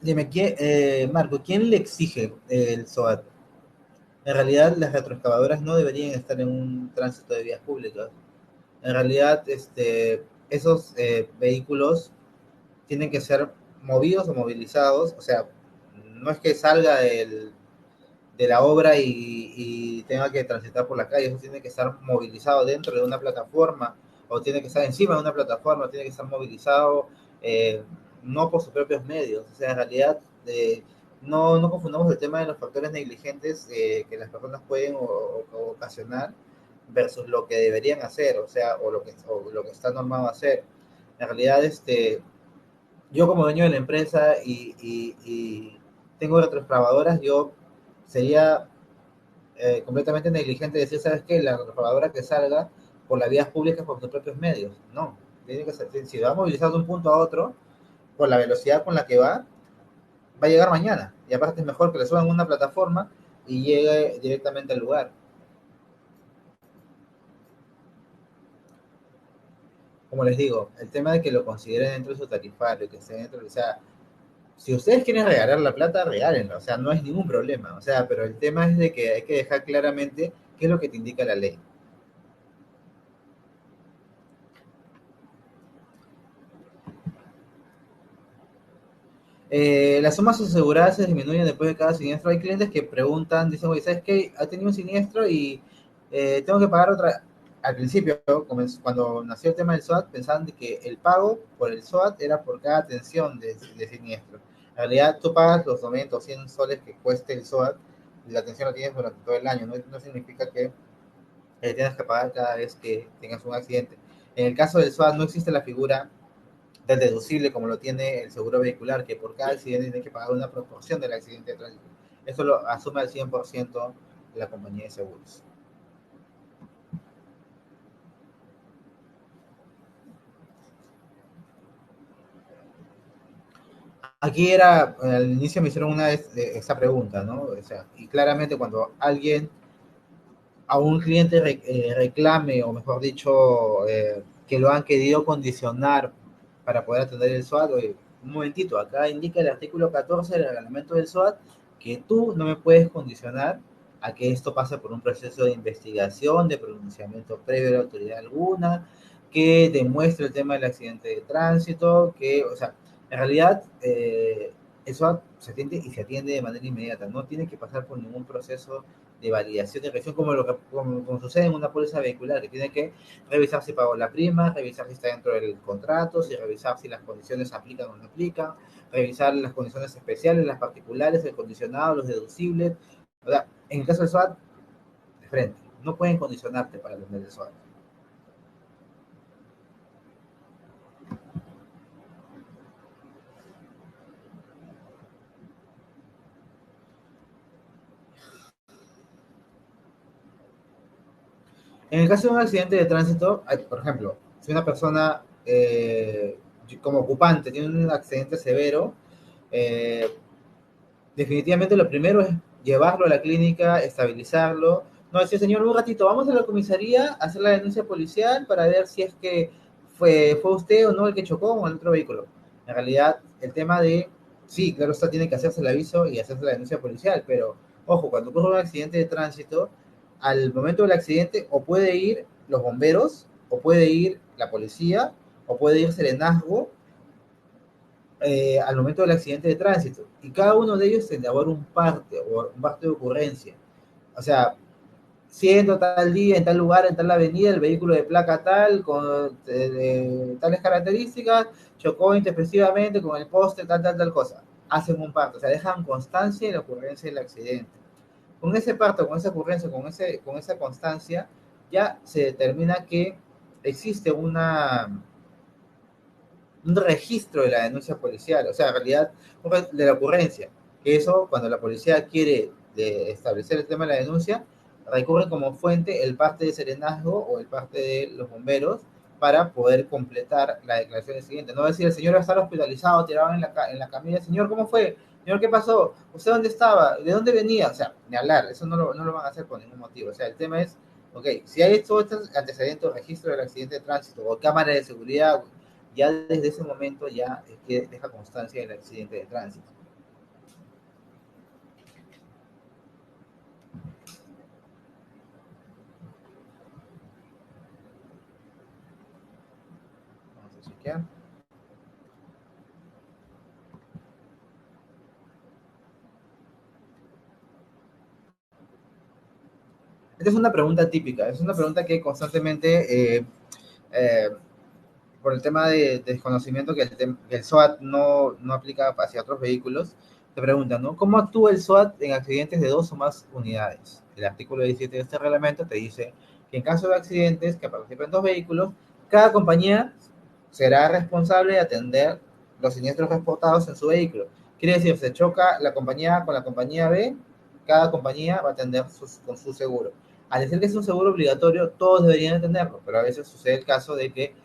Dime, Marco, ¿quién le exige el SOAT? En realidad, las retroexcavadoras no deberían estar en un tránsito de vías públicas. En realidad, esos vehículos tienen que ser movidos o movilizados. O sea, no es que salga de la obra y tenga que transitar por la calle, eso tiene que estar movilizado dentro de una plataforma o tiene que estar encima de una plataforma, tiene que estar movilizado eh, no por sus propios medios. O sea, en realidad no confundamos el tema de los factores negligentes que las personas pueden ocasionar versus lo que deberían hacer, o sea, o lo que está normado hacer. En realidad, yo como dueño de la empresa y tengo retroexcavadoras, yo sería completamente negligente decir, ¿sabes qué? La retroexcavadora que salga por las vías públicas por sus propios medios. No, tiene que ser, si va a movilizar de un punto a otro, por la velocidad con la que va a llegar mañana. Y aparte es mejor que le suban una plataforma y llegue directamente al lugar. Como les digo, el tema de que lo consideren dentro de su tarifario, que esté dentro, o sea, si ustedes quieren regalar la plata, regálenla, o sea, no es ningún problema, o sea, pero el tema es de que hay que dejar claramente qué es lo que te indica la ley. Las sumas aseguradas se disminuyen después de cada siniestro. Hay clientes que preguntan, dicen, oye, ¿sabes qué? Ha tenido un siniestro y tengo que pagar otra. Al principio, cuando nació el tema del SWAT, pensaban de que el pago por el SWAT era por cada atención de siniestro. En realidad, tú pagas los 90 o 100 soles que cueste el SWAT y la atención la tienes durante todo el año. No, no significa que tienes que pagar cada vez que tengas un accidente. En el caso del SWAT no existe la figura del deducible como lo tiene el seguro vehicular, que por cada accidente tiene que pagar una proporción del accidente de tránsito. Eso lo asume al 100% la compañía de seguros. Aquí era, al inicio me hicieron una vez esa pregunta, ¿no? O sea, y claramente cuando alguien, a un cliente reclame, o mejor dicho, que lo han querido condicionar para poder atender el SWAT, oye, un momentito, acá indica el artículo 14 del reglamento del SWAT que tú no me puedes condicionar a que esto pase por un proceso de investigación, de pronunciamiento previo de la autoridad alguna, que demuestre el tema del accidente de tránsito, que, o sea, en realidad el SWAT se atiende y se atiende de manera inmediata, no tiene que pasar por ningún proceso de validación de revisión como sucede en una póliza vehicular, que tiene que revisar si pagó la prima, revisar si está dentro del contrato, si revisar si las condiciones aplican o no aplican, revisar las condiciones especiales, las particulares, el condicionado, los deducibles. O sea, en el caso del SWAT, de frente, no pueden condicionarte para tener el SWAT. En el caso de un accidente de tránsito, por ejemplo, si una persona como ocupante tiene un accidente severo, eh, definitivamente lo primero es llevarlo a la clínica, estabilizarlo. No decir, señor, un ratito, vamos a la comisaría a hacer la denuncia policial para ver si es que fue usted o no el que chocó con el otro vehículo. En realidad, el tema de, sí, claro, usted tiene que hacerse el aviso y hacerse la denuncia policial, pero ojo, cuando ocurre un accidente de tránsito, al momento del accidente o puede ir los bomberos, o puede ir la policía, o puede ir Serenazgo al momento del accidente de tránsito. Y cada uno de ellos tendrá un parte o un parte de ocurrencia. O sea, siendo tal día, en tal lugar, en tal avenida, el vehículo de placa tal, con tales características, chocó intempestivamente con el poste, tal cosa. Hacen un parte, o sea, dejan constancia de la ocurrencia del accidente. Con ese parte, con esa ocurrencia, con esa constancia, ya se determina que existe un registro de la denuncia policial, o sea, en realidad de la ocurrencia, que eso cuando la policía quiere establecer el tema de la denuncia, recurre como fuente el parte de Serenazgo o el parte de los bomberos para poder completar la declaración siguiente. No decir, el señor va a estar hospitalizado, tirado en la camilla, señor, ¿cómo fue? Señor, ¿qué pasó? ¿Usted dónde estaba? ¿De dónde venía? O sea, ni hablar, eso no lo van a hacer por ningún motivo. O sea, el tema es, ok, si hay estos antecedentes, registro del accidente de tránsito o cámara de seguridad, ya desde ese momento ya es que deja constancia del accidente de tránsito. Vamos a chequear. Esta es una pregunta típica, es una pregunta que constantemente, eh, por el tema de desconocimiento que el SOAT no aplica hacia otros vehículos, te preguntan, ¿no? ¿Cómo actúa el SOAT en accidentes de dos o más unidades? El artículo 17 de este reglamento te dice que en caso de accidentes que participen dos vehículos, cada compañía será responsable de atender los siniestros reportados en su vehículo. Quiere decir, se choca la compañía A con la compañía B, cada compañía va a atender con su seguro. Al decir que es un seguro obligatorio, todos deberían entenderlo, pero a veces sucede el caso de que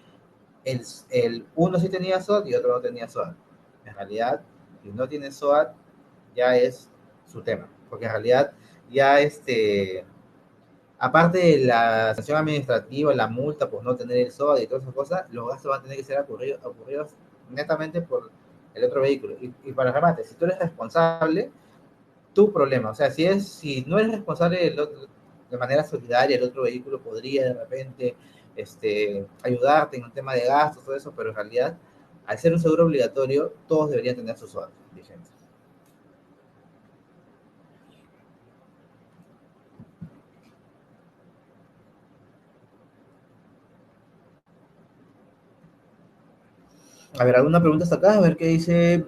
uno sí tenía SOAT y otro no tenía SOAT. En realidad, si no tiene SOAT, ya es su tema, porque en realidad ya aparte de la sanción administrativa, la multa por no tener el SOAT y todas esas cosas, los gastos van a tener que ser ocurridos netamente por el otro vehículo. Y para remate, si tú eres responsable, tu problema. O sea, si no eres responsable de manera solidaria, el otro vehículo podría de repente ayudarte en un tema de gastos, todo eso, pero en realidad, al ser un seguro obligatorio, todos deberían tener sus SOAT vigentes. A ver, alguna pregunta hasta acá, a ver qué dice.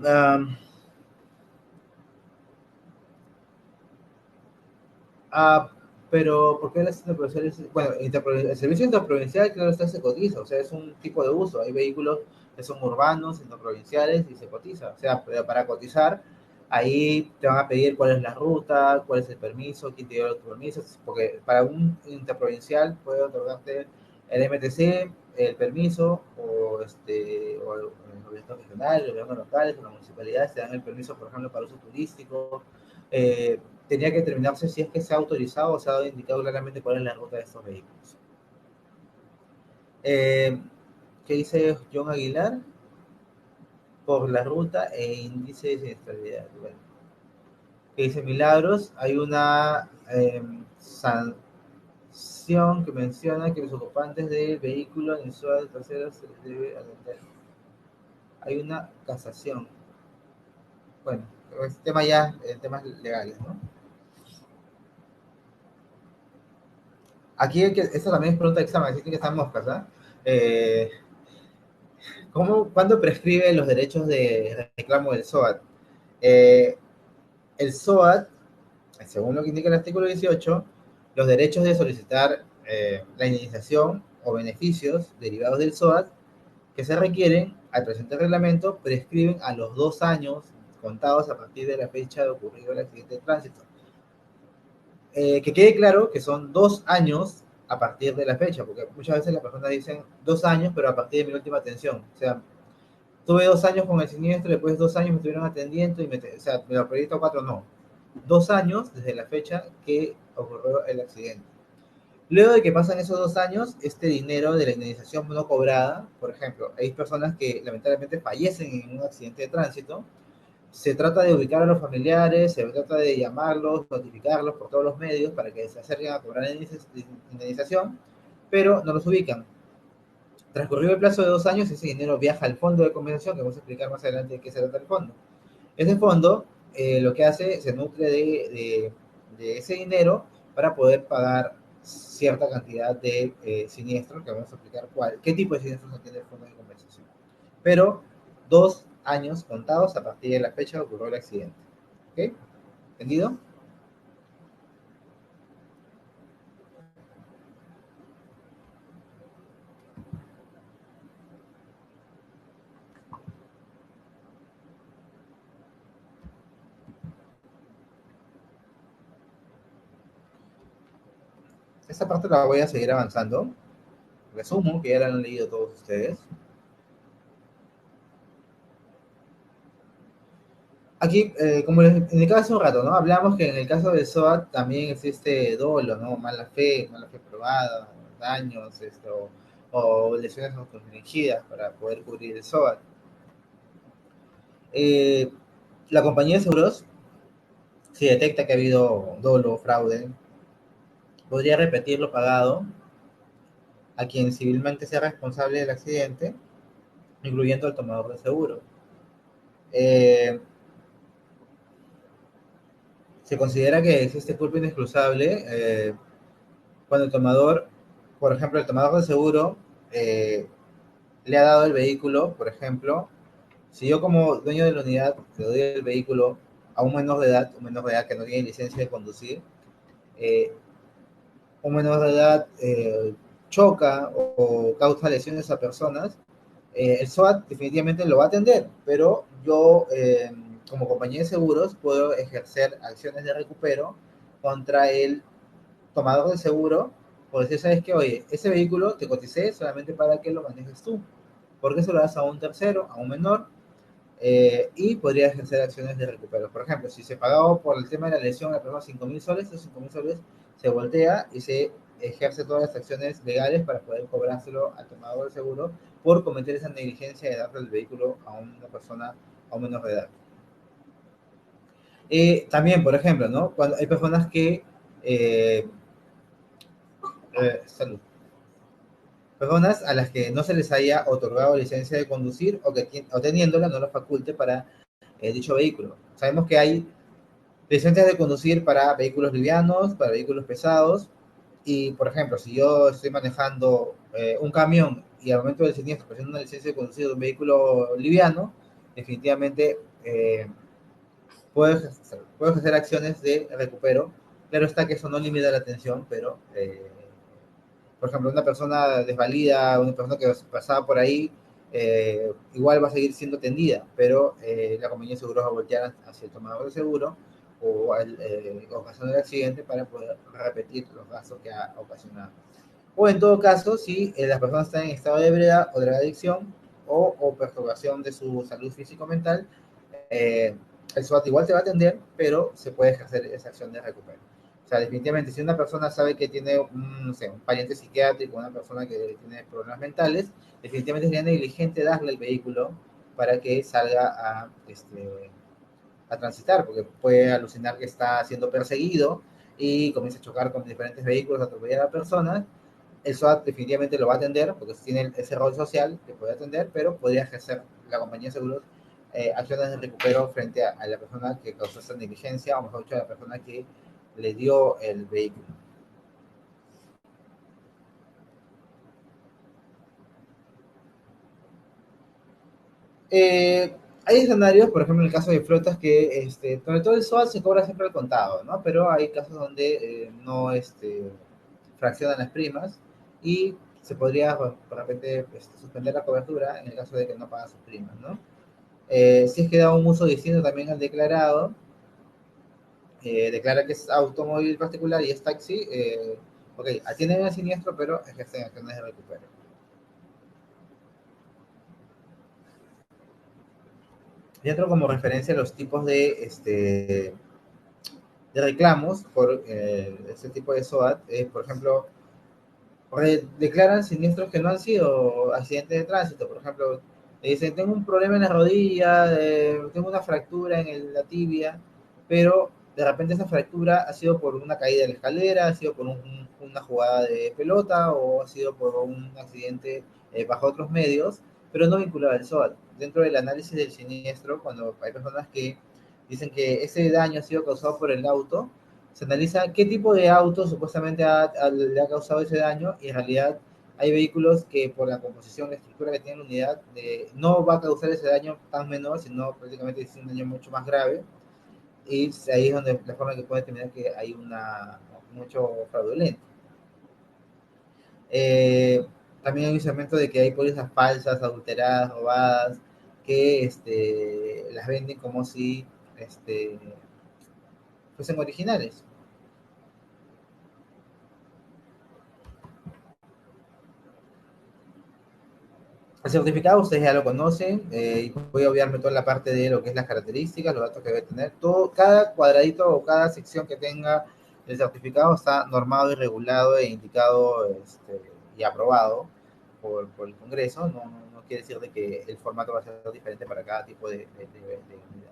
Ah, pero ¿por qué las interprovinciales? Bueno, el servicio interprovincial, claro, está, se cotiza, o sea, es un tipo de uso. Hay vehículos que son urbanos, interprovinciales y se cotiza. O sea, pero para cotizar, ahí te van a pedir cuál es la ruta, cuál es el permiso, quién te dio el permiso, porque para un interprovincial puede otorgarte el MTC, el permiso, o el gobierno regional, el gobierno local, las municipalidades te dan el permiso, por ejemplo, para uso turístico. Eh, Tenía que determinarse si es que se ha autorizado o se ha indicado claramente cuál es la ruta de estos vehículos. ¿Qué dice John Aguilar? Por la ruta e índice de siniestralidad. Bueno, ¿qué dice Milagros? Hay una sanción que menciona que los ocupantes del vehículo en su trasero se les debe atender. Hay una casación. Bueno, es tema ya, temas legales, ¿no? Aquí, esta también es pregunta de examen, así que están moscas, ¿ah? ¿eh? ¿Cuándo prescribe los derechos de reclamo del SOAT? Eh, el SOAT, según lo que indica el artículo 18, los derechos de solicitar la indemnización o beneficios derivados del SOAT que se requieren al presente reglamento prescriben a los 2 años contados a partir de la fecha de ocurrido el accidente de tránsito. Que quede claro que son 2 años a partir de la fecha, porque muchas veces las personas dicen 2 años, pero a partir de mi última atención. O sea, tuve 2 años con el siniestro, después 2 años me estuvieron atendiendo y o sea, me lo proyecto 4, no. 2 años desde la fecha que ocurrió el accidente. Luego de que pasan esos 2 años, este dinero de la indemnización no cobrada, por ejemplo, hay personas que lamentablemente fallecen en un accidente de tránsito, se trata de ubicar a los familiares, se trata de llamarlos, notificarlos por todos los medios para que se acerquen a cobrar indemnización, pero no los ubican. Transcurrido el plazo de 2 años, ese dinero viaja al fondo de compensación, que vamos a explicar más adelante de qué se trata el fondo. Ese fondo lo que hace, se nutre de ese dinero para poder pagar cierta cantidad de siniestros, que vamos a explicar qué tipo de siniestros tiene el fondo de compensación. Pero 2 años contados a partir de la fecha que ocurrió el accidente. ¿Ok? ¿Entendido? Esta parte la voy a seguir avanzando. Resumo que ya la han leído todos ustedes. Aquí, como les indicaba hace un rato, ¿no? Hablamos que en el caso del SOAT también existe dolo, ¿no? Mala fe probada, daños, o lesiones autoinfligidas para poder cubrir el SOAT. Eh, la compañía de seguros, si detecta que ha habido dolo o fraude, podría repetir lo pagado a quien civilmente sea responsable del accidente, incluyendo al tomador de seguro. Eh, Se considera que existe culpa inexcusable cuando el tomador, por ejemplo, el tomador de seguro le ha dado el vehículo, por ejemplo, si yo como dueño de la unidad le doy el vehículo a un menor de edad que no tiene licencia de conducir, eh, un menor de edad choca o causa lesiones a personas, el SOAT definitivamente lo va a atender, pero yo, como compañía de seguros, puedo ejercer acciones de recupero contra el tomador del seguro, por decir, ¿sabes qué? Oye, ese vehículo te coticé solamente para que lo manejes tú. ¿Por qué se lo das a un tercero, a un menor? Y podría ejercer acciones de recupero. Por ejemplo, si se pagaba por el tema de la lesión a la persona 5.000 soles, esos 5.000 soles se voltea y se ejerce todas las acciones legales para poder cobrárselo al tomador del seguro por cometer esa negligencia de darle el vehículo a una persona a un menor de edad. También, por ejemplo, ¿no? Cuando hay personas que eh, salud, personas a las que no se les haya otorgado licencia de conducir o que o teniéndola no lo faculte para dicho vehículo. Sabemos que hay licencias de conducir para vehículos livianos, para vehículos pesados, y por ejemplo, si yo estoy manejando un camión y al momento del siniestro presento una licencia de conducir de un vehículo liviano, definitivamente puedo hacer acciones de recupero. Claro está que eso no limita la atención, pero por ejemplo, una persona desvalida, una persona que pasaba por ahí, igual va a seguir siendo atendida, pero la compañía de seguros va a voltear hacia el tomador de seguro o al ocasionó el accidente para poder repetir los gastos que ha ocasionado. O en todo caso, si las personas están en estado de ebriedad o drogadicción o perturbación de su salud físico-mental, eh, el SWAT igual te va a atender, pero se puede ejercer esa acción de recupero. O sea, definitivamente, si una persona sabe que tiene un, no sé, un pariente psiquiátrico, una persona que tiene problemas mentales, definitivamente sería negligente darle el vehículo para que salga a transitar, porque puede alucinar que está siendo perseguido y comienza a chocar con diferentes vehículos, a atropellar a personas. El SWAT definitivamente lo va a atender, porque tiene ese rol social que puede atender, pero podría ejercer la compañía de seguros acciones de recupero frente a la persona que causó esa negligencia, o mejor dicho, a la persona que le dio el vehículo. Hay escenarios, por ejemplo, en el caso de flotas, que sobre todo el SOAT se cobra siempre al contado, ¿no? Pero hay casos donde no fraccionan las primas y se podría, bueno, de repente, suspender la cobertura en el caso de que no paga sus primas, ¿no? Si es que da un uso distinto también al declarado, declara que es automóvil particular y es taxi, ok, atienden el siniestro, pero ejercen acciones de recupero. Y otro como referencia a los tipos de reclamos por este tipo de SOAT, por ejemplo, declaran siniestros que no han sido accidentes de tránsito. Por ejemplo, dicen, tengo un problema en la rodilla, tengo una fractura en la tibia, pero de repente esa fractura ha sido por una caída de la escalera, ha sido por una jugada de pelota o ha sido por un accidente bajo otros medios, pero no vinculado al SOAT. Dentro del análisis del siniestro, cuando hay personas que dicen que ese daño ha sido causado por el auto, se analiza qué tipo de auto supuestamente le ha causado ese daño y en realidad hay vehículos que por la composición, la estructura que tiene la unidad, no va a causar ese daño tan menor, sino prácticamente es un daño mucho más grave y ahí es donde la forma que puede determinar que hay mucho fraudulento. Eh, También hay un segmento de que hay pólizas falsas, adulteradas, robadas, que las venden como si fuesen originales. El certificado ustedes ya lo conocen, y voy a obviarme toda la parte de lo que es las características, los datos que debe tener. Todo, cada cuadradito o cada sección que tenga el certificado está normado y regulado e indicado y aprobado por el Congreso. No quiere decir de que el formato va a ser diferente para cada tipo de unidad.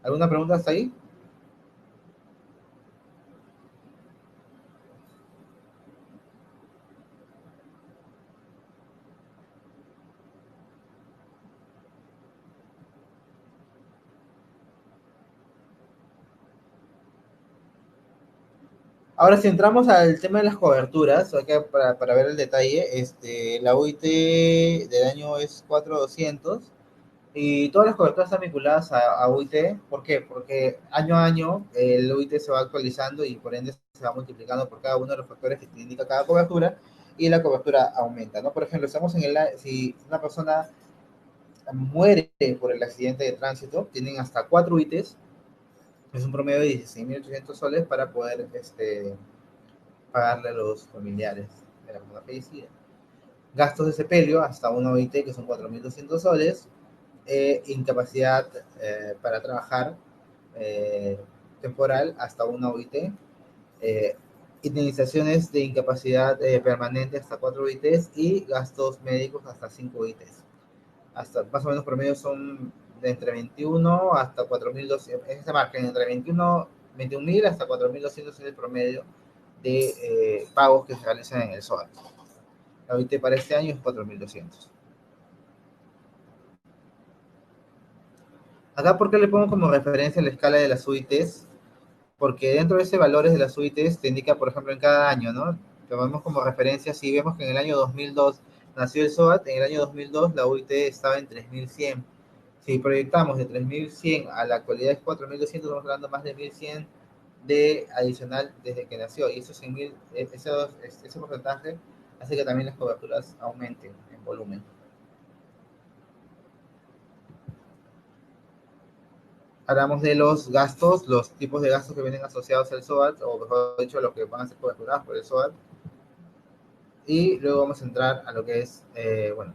¿Alguna pregunta hasta ahí? Ahora, si entramos al tema de las coberturas, okay, para ver el detalle, la UIT del año es 4200. Y todas las coberturas están vinculadas a UIT. ¿Por qué? Porque año a año el UIT se va actualizando y por ende se va multiplicando por cada uno de los factores que te indica cada cobertura y la cobertura aumenta, ¿no? Por ejemplo, estamos en si una persona muere por el accidente de tránsito, tienen hasta 4 UITs, es un promedio de 16.800 soles para poder pagarle a los familiares de la persona fallecida. Gastos de sepelio hasta una OIT, que son 4.200 soles. Incapacidad para trabajar eh, temporal hasta una OIT. Eh, Indemnizaciones de incapacidad permanente hasta 4 OITs y gastos médicos hasta 5 OITs. Hasta más o menos promedio son de entre 21 hasta 4.200, esta marca entre 21.000 hasta 4.200 es el promedio de pagos que se realizan en el SOAT. La OIT para este año es 4.200. Acá, ¿por qué le pongo como referencia la escala de las UITs? Porque dentro de ese valores de las UITs te indica, por ejemplo, en cada año, ¿no? Tomamos como referencia, si vemos que en el año 2002 nació el SOAT, en el año 2002 la UIT estaba en 3.100. Si proyectamos de 3.100 a la actualidad es 4.200, estamos hablando más de 1.100 de adicional desde que nació. Y esos 100.000, ese porcentaje hace que también las coberturas aumenten en volumen. Hablamos de los gastos, los tipos de gastos que vienen asociados al SOAT, o mejor dicho, los que van a ser coberturados por el SOAT. Y luego vamos a entrar a lo que es, bueno,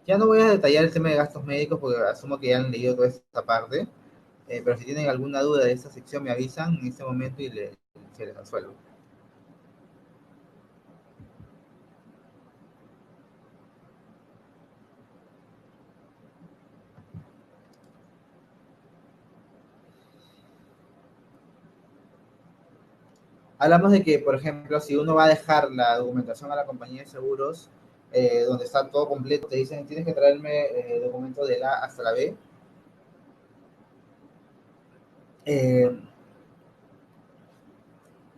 ya no voy a detallar el tema de gastos médicos porque asumo que ya han leído toda esta parte, pero si tienen alguna duda de esta sección me avisan en este momento y se les resuelvo. Hablamos de que, por ejemplo, si uno va a dejar la documentación a la compañía de seguros, donde está todo completo, te dicen, tienes que traerme documento de la A hasta la B. Eh,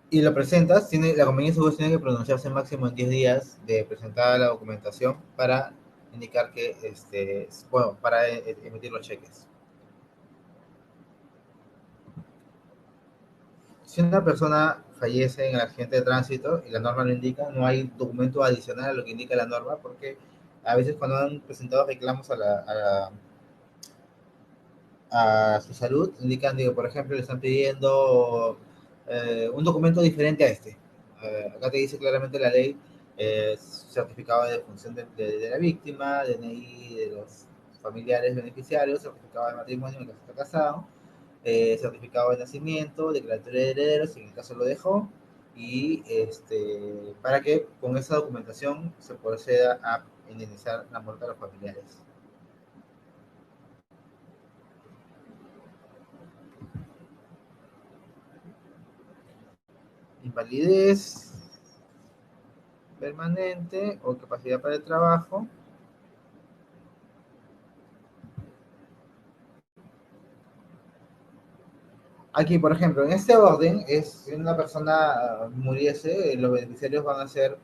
y lo presentas, la compañía de seguros tiene que pronunciarse máximo en 10 días de presentar la documentación para indicar que, bueno, para emitir los cheques. Si una persona fallece en el accidente de tránsito y la norma lo indica, no hay documento adicional a lo que indica la norma, porque a veces cuando han presentado reclamos a su salud, indican, digo, por ejemplo, le están pidiendo un documento diferente a este. Acá te dice claramente la ley, certificado de defunción de la víctima, DNI de los familiares beneficiarios, certificado de matrimonio en el caso está casado, certificado de nacimiento, declaratoria de herederos, si en el caso lo dejó, y para que con esa documentación se proceda a indemnizar la muerte de los familiares. Invalidez permanente o capacidad para el trabajo. Aquí, por ejemplo, en este orden, si una persona muriese, los beneficiarios van a ser,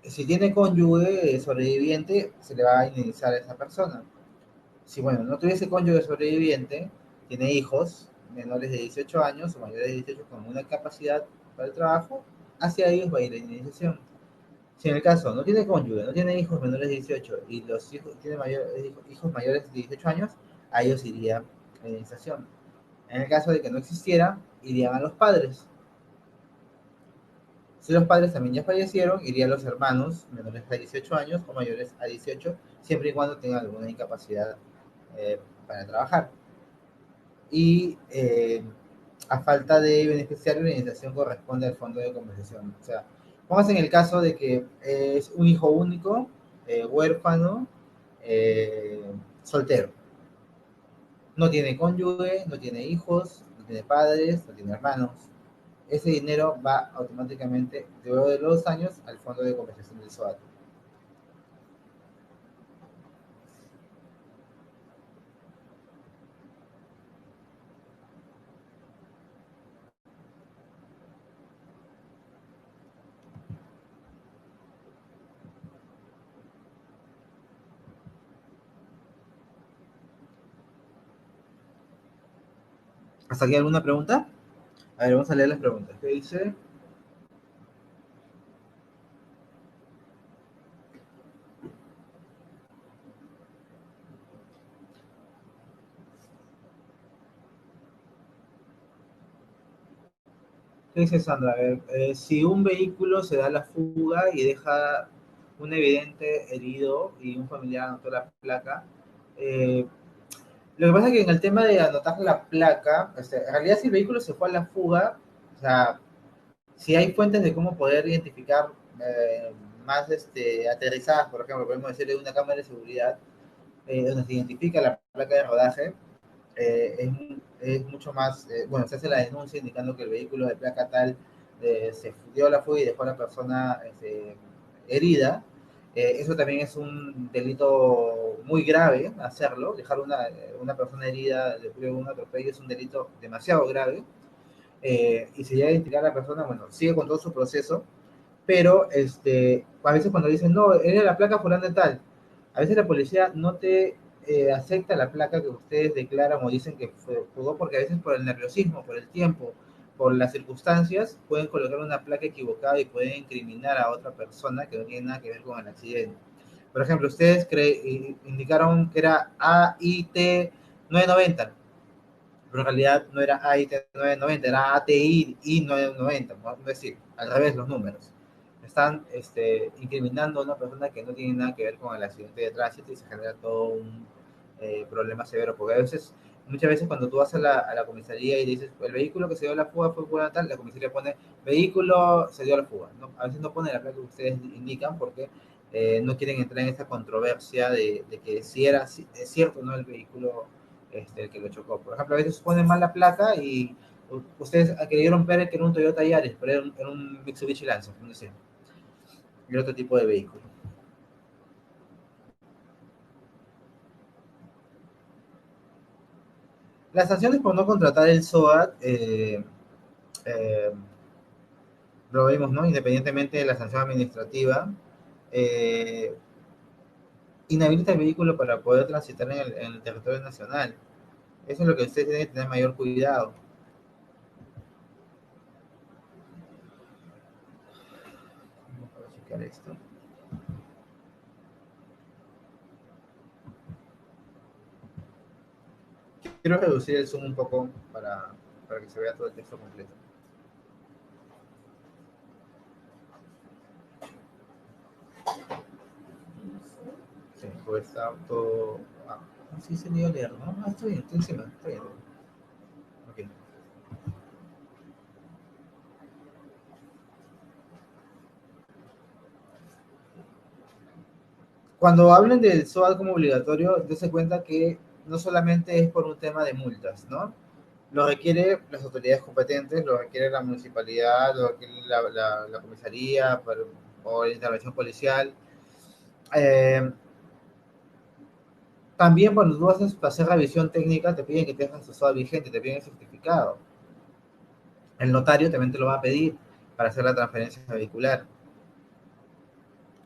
si tiene cónyuge sobreviviente, se le va a indemnizar a esa persona. Si, bueno, no tuviese cónyuge sobreviviente, tiene hijos menores de 18 años o mayores de 18 con una capacidad para el trabajo, hacia ellos va a ir la indemnización. Si en el caso no tiene cónyuge, no tiene hijos menores de 18 y los hijos tiene hijos mayores de 18 años, a ellos iría la indemnización. En el caso de que no existiera, irían a los padres. Si los padres también ya fallecieron, irían los hermanos menores a 18 años o mayores a 18, siempre y cuando tengan alguna incapacidad para trabajar. Y a falta de beneficiario, la indemnización corresponde al fondo de compensación. O sea, póngase en el caso de que es un hijo único, huérfano, eh, soltero. No tiene cónyuge, no tiene hijos, no tiene padres, no tiene hermanos. Ese dinero va automáticamente, luego de los años, al fondo de compensación del SOAT. ¿Hasta aquí alguna pregunta? A ver, vamos a leer las preguntas. ¿Qué dice? ¿Qué dice Sandra? A ver, si un vehículo se da la fuga y deja un evidente herido y un familiar anotó la placa, eh, lo que pasa es que en el tema de anotar la placa, en realidad si el vehículo se fue a la fuga, o sea, si hay fuentes de cómo poder identificar eh, más aterrizadas, por ejemplo, podemos decirle una cámara de seguridad donde se identifica la placa de rodaje, es mucho más, bueno, se hace la denuncia indicando que el vehículo de placa tal se dio la fuga y dejó a la persona herida. Eso también es un delito muy grave hacerlo, dejar una persona herida después de un atropello es un delito demasiado grave. Y si llega a identificar a la persona, bueno, sigue con todo su proceso, pero a veces cuando dicen, no, era la placa fulana de tal, a veces la policía no te acepta la placa que ustedes declaran o dicen que jugó, porque a veces por el nerviosismo, por el tiempo, por las circunstancias, pueden colocar una placa equivocada y pueden incriminar a otra persona que no tiene nada que ver con el accidente. Por ejemplo, ustedes indicaron que era AIT 990, pero en realidad no era AIT 990, era ATI 990, es decir, al revés los números. Están incriminando a una persona que no tiene nada que ver con el accidente de tránsito y se genera todo un problema severo, porque a veces, muchas veces cuando tú vas a la comisaría y dices, el vehículo que se dio a la fuga fue fuga tal, la comisaría pone, vehículo se dio a la fuga. ¿No? A veces no pone la placa que ustedes indican porque no quieren entrar en esa controversia de que si era si, es cierto o no el vehículo el que lo chocó. Por ejemplo, a veces ponen mal la placa y ustedes creyeron ver que era un Toyota Yaris, pero era un Mitsubishi Lancer, no sé, y otro tipo de vehículo. Las sanciones por no contratar el SOAT, eh, lo vimos, ¿no? Independientemente de la sanción administrativa, eh, inhabilita el vehículo para poder transitar en el territorio nacional. Eso es lo que ustedes tienen que tener mayor cuidado. Vamos a checar esto. Quiero reducir el zoom un poco para que se vea todo el texto completo. Sí, pues está todo. Ah, sí se dio a leer, ¿no? Ah, está bien, está encima, está bien. Ok. Cuando hablen del SOAT como obligatorio, dense cuenta que no solamente es por un tema de multas, ¿no? Lo requiere las autoridades competentes, lo requiere la municipalidad, lo requiere la comisaría o la intervención policial. Eh, También cuando tú haces para hacer revisión técnica, te piden que tengas tu SOAT vigente, te piden el certificado. El notario también te lo va a pedir para hacer la transferencia vehicular.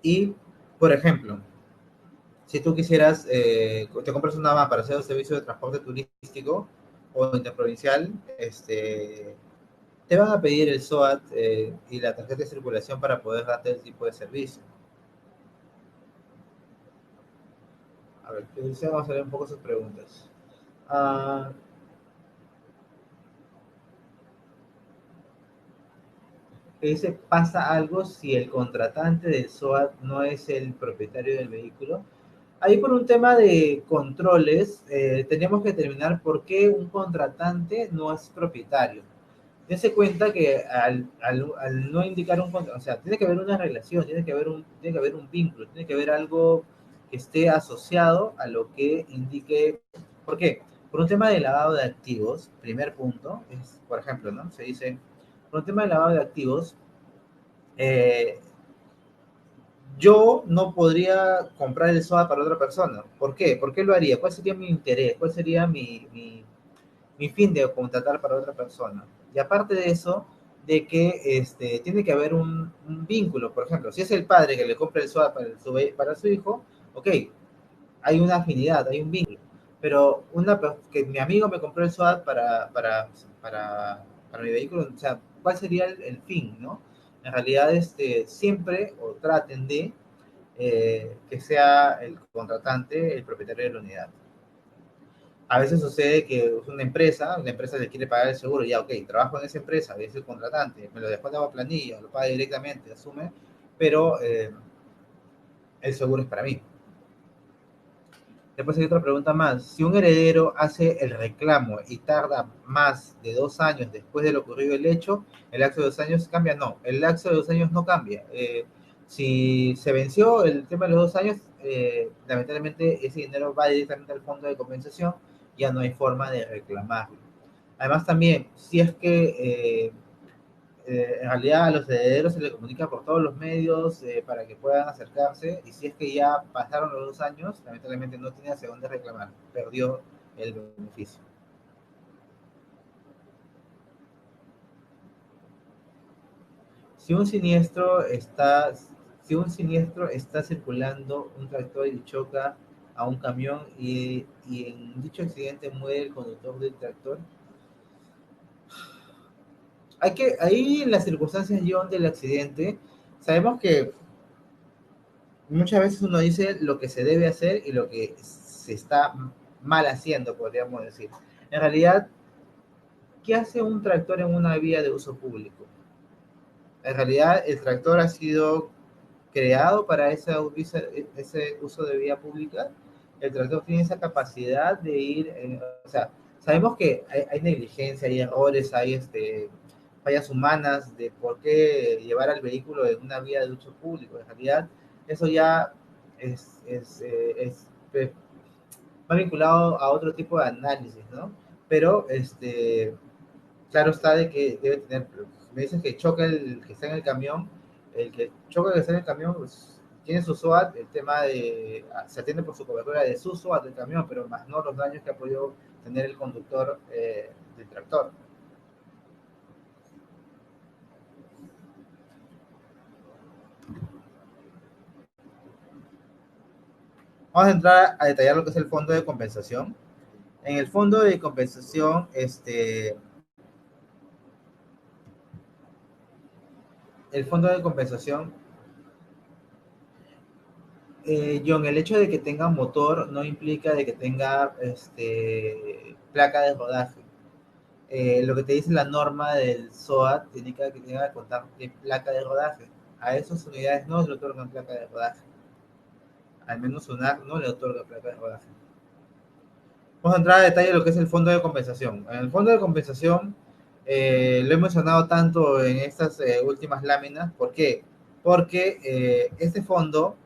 Y, por ejemplo, si tú quisieras, te compras una van para hacer un servicio de transporte turístico o interprovincial, te van a pedir el SOAT y la tarjeta de circulación para poder darte el tipo de servicio. A ver, vamos a ver un poco sus preguntas. Ah, dice, ¿pasa algo si el contratante del SOAT no es el propietario del vehículo? Ahí por un tema de controles, tenemos que determinar por qué un contratante no es propietario. Dense cuenta que al no indicar un contrato, o sea, tiene que haber una relación, tiene que haber un vínculo, tiene que haber algo que esté asociado a lo que indique. ¿Por qué? Por un tema de lavado de activos, primer punto, es, por ejemplo, ¿no? Se dice, por un tema de lavado de activos, eh, yo no podría comprar el SOA para otra persona. ¿Por qué? ¿Por qué lo haría? ¿Cuál sería mi interés? ¿Cuál sería mi fin de contratar para otra persona? Y aparte de eso, de que tiene que haber un vínculo. Por ejemplo, si es el padre que le compra el SOA para su hijo, ok, hay una afinidad, hay un vínculo. pero que mi amigo me compró el SOAT para mi vehículo, o sea, ¿cuál sería el fin, no? En realidad, siempre o traten de que sea el contratante el propietario de la unidad. A veces sucede que es una empresa le quiere pagar el seguro, ya, ok, trabajo en esa empresa, es el contratante, me lo dejó de la planilla, lo paga directamente, asume, pero el seguro es para mí. Después hay otra pregunta más. Si un heredero hace el reclamo y tarda más de 2 años después de lo ocurrido el hecho, ¿el lapso de 2 años cambia? No, el lapso de 2 años no cambia. Si se venció el tema de los 2 años, lamentablemente ese dinero va directamente al fondo de compensación, ya no hay forma de reclamarlo. Además también, si es que en realidad a los herederos se les comunica por todos los medios para que puedan acercarse, y si es que ya pasaron los 2 años, lamentablemente no tiene hacia dónde reclamar, perdió el beneficio. Si un siniestro está, si un siniestro está circulando un tractor y choca a un camión y en dicho accidente muere el conductor del tractor, ahí en las circunstancias, John, del accidente, sabemos que muchas veces uno dice lo que se debe hacer y lo que se está mal haciendo, podríamos decir. En realidad, ¿qué hace un tractor en una vía de uso público? En realidad, el tractor ha sido creado para ese uso de vía pública. El tractor tiene esa capacidad de ir, o sea, sabemos que hay negligencia, hay errores, hay fallas humanas de por qué llevar al vehículo en una vía de uso público. En realidad, eso ya es va vinculado a otro tipo de análisis, ¿no? Pero, claro está de que debe tener, me dices que choca el que está en el camión, el que choca el que está en el camión, pues, tiene su SOAT, el tema de, se atiende por su cobertura de su SOAT del camión, pero más no los daños que ha podido tener el conductor del tractor. Vamos a entrar a detallar lo que es el fondo de compensación. En el fondo de compensación, el fondo de compensación, John, el hecho de que tenga motor no implica de que tenga placa de rodaje. Lo que te dice la norma del SOAT tiene que tenga que contar de placa de rodaje. A esas unidades no se le otorgan placa de rodaje. Al menos UNAC no le otorga placa de rodaje. Vamos a entrar a detalle de lo que es el fondo de compensación. En el fondo de compensación lo he mencionado tanto en estas últimas láminas. ¿Por qué? Porque este fondo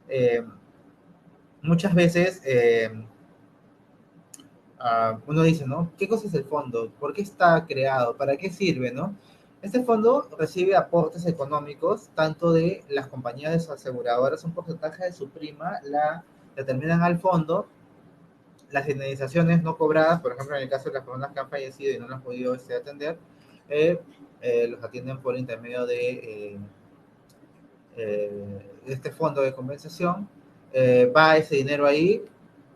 eh, muchas veces uno dice, ¿no? ¿Qué cosa es el fondo? ¿Por qué está creado? ¿Para qué sirve, no? Este fondo recibe aportes económicos tanto de las compañías aseguradoras, un porcentaje de su prima la determinan al fondo. Las indemnizaciones no cobradas, por ejemplo, en el caso de las personas que han fallecido y no las han podido atender, eh, los atienden por intermedio de este fondo de compensación. Va ese dinero ahí.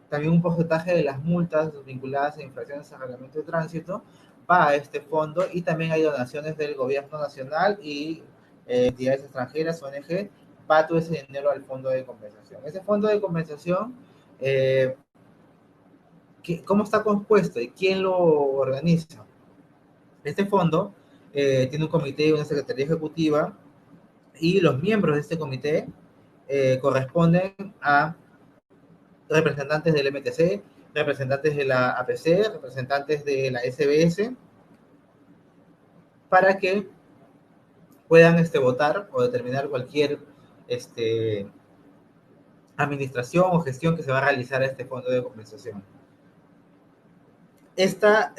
También un porcentaje de las multas vinculadas a infracciones al reglamento de tránsito va a este fondo, y también hay donaciones del gobierno nacional y entidades extranjeras, ONG, va todo ese dinero al fondo de compensación. Ese fondo de compensación, eh, ¿cómo está compuesto y quién lo organiza? Este fondo tiene un comité y una secretaría ejecutiva, y los miembros de este comité corresponden a representantes del MTC, representantes de la APC, representantes de la SBS, para que puedan votar o determinar cualquier este, administración o gestión que se va a realizar a este fondo de compensación. Esta,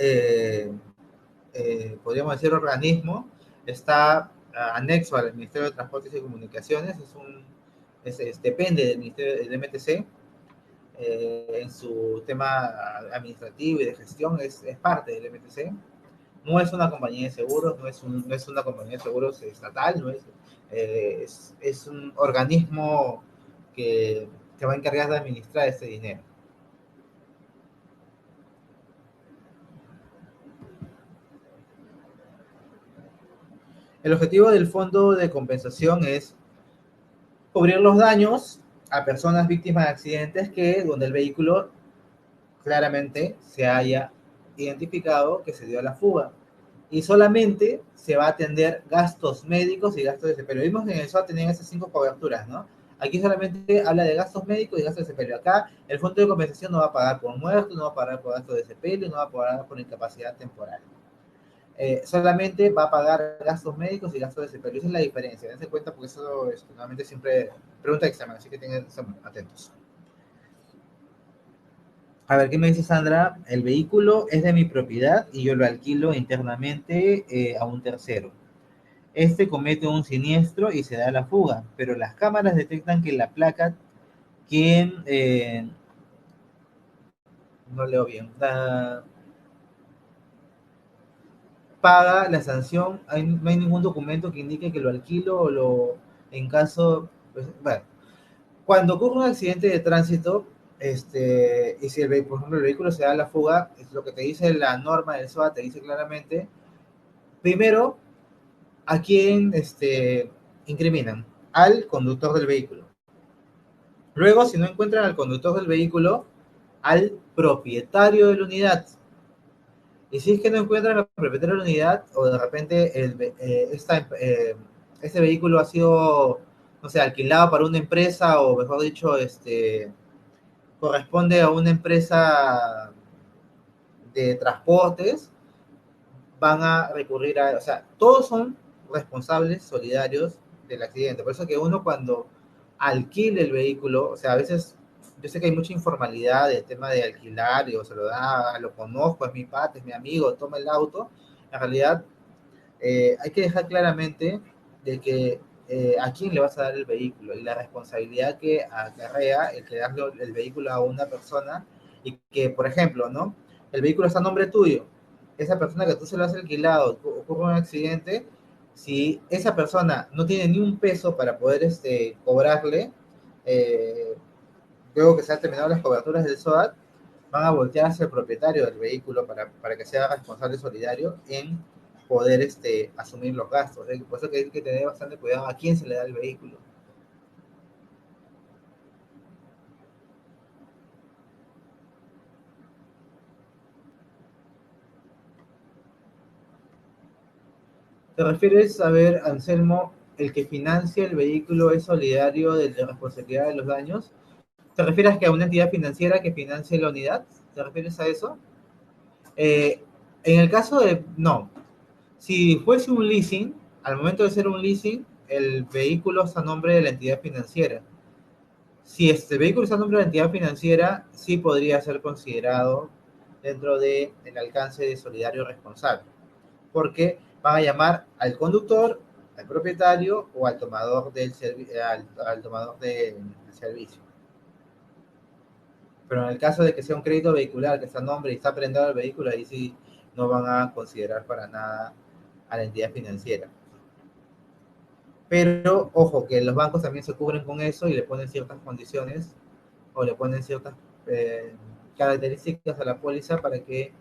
podríamos decir, organismo está anexo al Ministerio de Transportes y Comunicaciones, depende del Ministerio del MTC. En su tema administrativo y de gestión es parte del MTC. No es una compañía de seguros, no es una compañía de seguros estatal, no es un organismo que va a encargar de administrar este dinero. El objetivo del fondo de compensación es cubrir los daños a personas víctimas de accidentes que donde el vehículo claramente se haya identificado que se dio a la fuga. Y solamente se va a atender gastos médicos y gastos de sepelio. Vimos que en el SOAT tenían esas 5 coberturas, ¿no? Aquí solamente habla de gastos médicos y gastos de sepelio. Acá el fondo de compensación no va a pagar por muertos, no va a pagar por gastos de sepelio, no va a pagar por incapacidad temporal. Solamente va a pagar gastos médicos y gastos de sepelio. Esa es la diferencia. Dense cuenta porque eso es normalmente siempre pregunta de examen, así que tengan atentos. A ver, ¿qué me dice Sandra? El vehículo es de mi propiedad y yo lo alquilo internamente a un tercero. Este comete un siniestro y se da la fuga, pero las cámaras detectan que la placa, quien, no leo bien, paga la sanción, no hay ningún documento que indique que lo alquilo o lo, en caso, pues, bueno, cuando ocurre un accidente de tránsito, y si por ejemplo el vehículo se da la fuga, es lo que te dice la norma del SOA, te dice claramente, primero, a quién incriminan, al conductor del vehículo. Luego, si no encuentran al conductor del vehículo, al propietario de la unidad. Y si es que no encuentran al propietario de la unidad, o de repente este vehículo ha sido, no sé, alquilado para una empresa, o mejor dicho, corresponde a una empresa de transportes, van a recurrir o sea, todos son responsables solidarios del accidente. Por eso que uno cuando alquile el vehículo, o sea, a veces yo sé que hay mucha informalidad del tema de alquilar, y o se lo da, lo conozco, es mi pata, es mi amigo, toma el auto. En realidad, hay que dejar claramente de que a quién le vas a dar el vehículo y la responsabilidad que acarrea el que darle el vehículo a una persona y que, por ejemplo, ¿no? El vehículo está a nombre tuyo, esa persona que tú se lo has alquilado, ocurre un accidente, si esa persona no tiene ni un peso para poder cobrarle, eh, luego que se han terminado las coberturas del SOAT, van a voltear hacia el propietario del vehículo para que sea responsable solidario en poder asumir los gastos. Por eso que hay que tener bastante cuidado a quién se le da el vehículo. ¿Te refieres a ver, Anselmo, el que financia el vehículo es solidario de la responsabilidad de los daños? ¿Te refieres que a una entidad financiera que financie la unidad? ¿Te refieres a eso? Eh, en el caso de, no, si fuese un leasing, al momento de ser un leasing, el vehículo está a nombre de la entidad financiera. Si este vehículo está a nombre de la entidad financiera, sí podría ser considerado dentro del alcance de solidario responsable, porque van a llamar al conductor, al propietario o al tomador al tomador del servicio. Pero en el caso de que sea un crédito vehicular que está a nombre y está prendado el vehículo, ahí sí no van a considerar para nada a la entidad financiera. Pero ojo, que los bancos también se cubren con eso y le ponen ciertas condiciones o le ponen ciertas eh, características a la póliza para que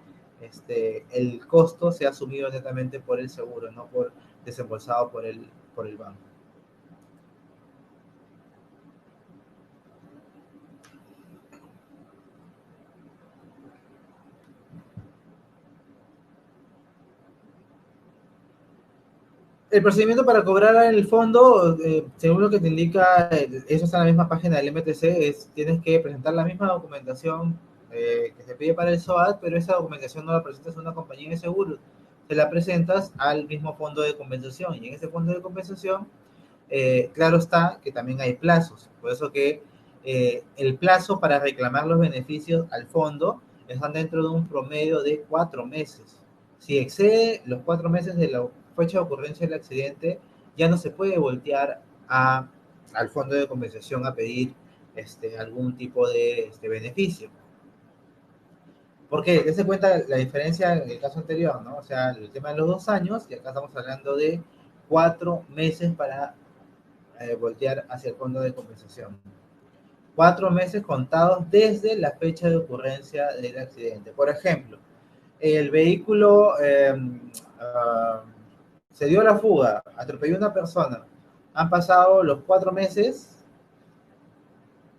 el costo sea asumido netamente por el seguro, no por desembolsado por el banco. El procedimiento para cobrar el fondo, según lo que te indica, eso está en la misma página del MTC, tienes que presentar la misma documentación que se pide para el SOAT, pero esa documentación no la presentas a una compañía de seguros, se la presentas al mismo fondo de compensación. Y en ese fondo de compensación, claro está que también hay plazos, por eso que el plazo para reclamar los beneficios al fondo están dentro de un promedio de 4 meses. Si excede los 4 meses de la fecha de ocurrencia del accidente, ya no se puede voltear al fondo de compensación a pedir algún tipo de beneficio. Porque se cuenta la diferencia en el caso anterior, ¿no? O sea, el tema de los 2 años, y acá estamos hablando de 4 meses para voltear hacia el fondo de compensación. 4 meses contados desde la fecha de ocurrencia del accidente. Por ejemplo, el vehículo uh, se dio la fuga, atropelló a una persona, han pasado los 4 meses,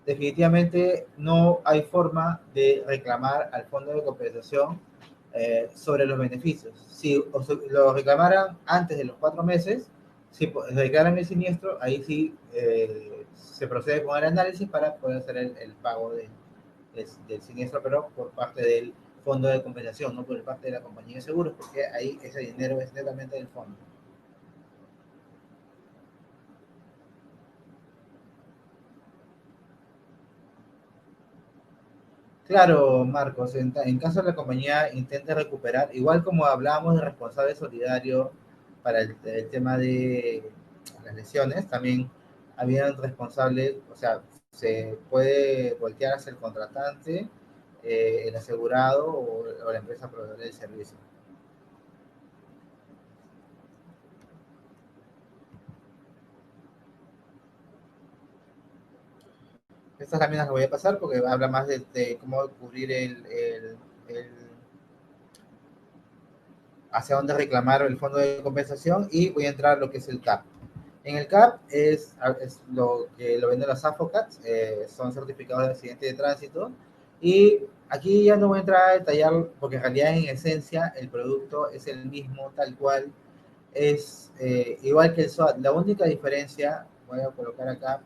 definitivamente no hay forma de reclamar al fondo de compensación sobre los beneficios. Si lo reclamaran antes de los 4 meses, si declaran el siniestro, ahí sí se procede con el análisis para poder hacer el pago del siniestro, pero por parte del fondo de compensación, no por parte de la compañía de seguros, porque ahí ese dinero es netamente del fondo. Claro, Marcos, en caso de la compañía intente recuperar, igual como hablábamos de responsable solidario para el tema de las lesiones, también habían responsables, o sea, se puede voltear hacia el contratante, el asegurado o la empresa proveedora del servicio. Estas láminas las voy a pasar porque habla más de cómo cubrir el hacia dónde reclamar el fondo de compensación y voy a entrar a lo que es el CAP. En el CAP es lo que lo venden los AFOCATs, son certificados de accidente de tránsito. Y aquí ya no voy a entrar a detallar porque en realidad en esencia el producto es el mismo tal cual, es igual que el SOAT. La única diferencia, voy a colocar acá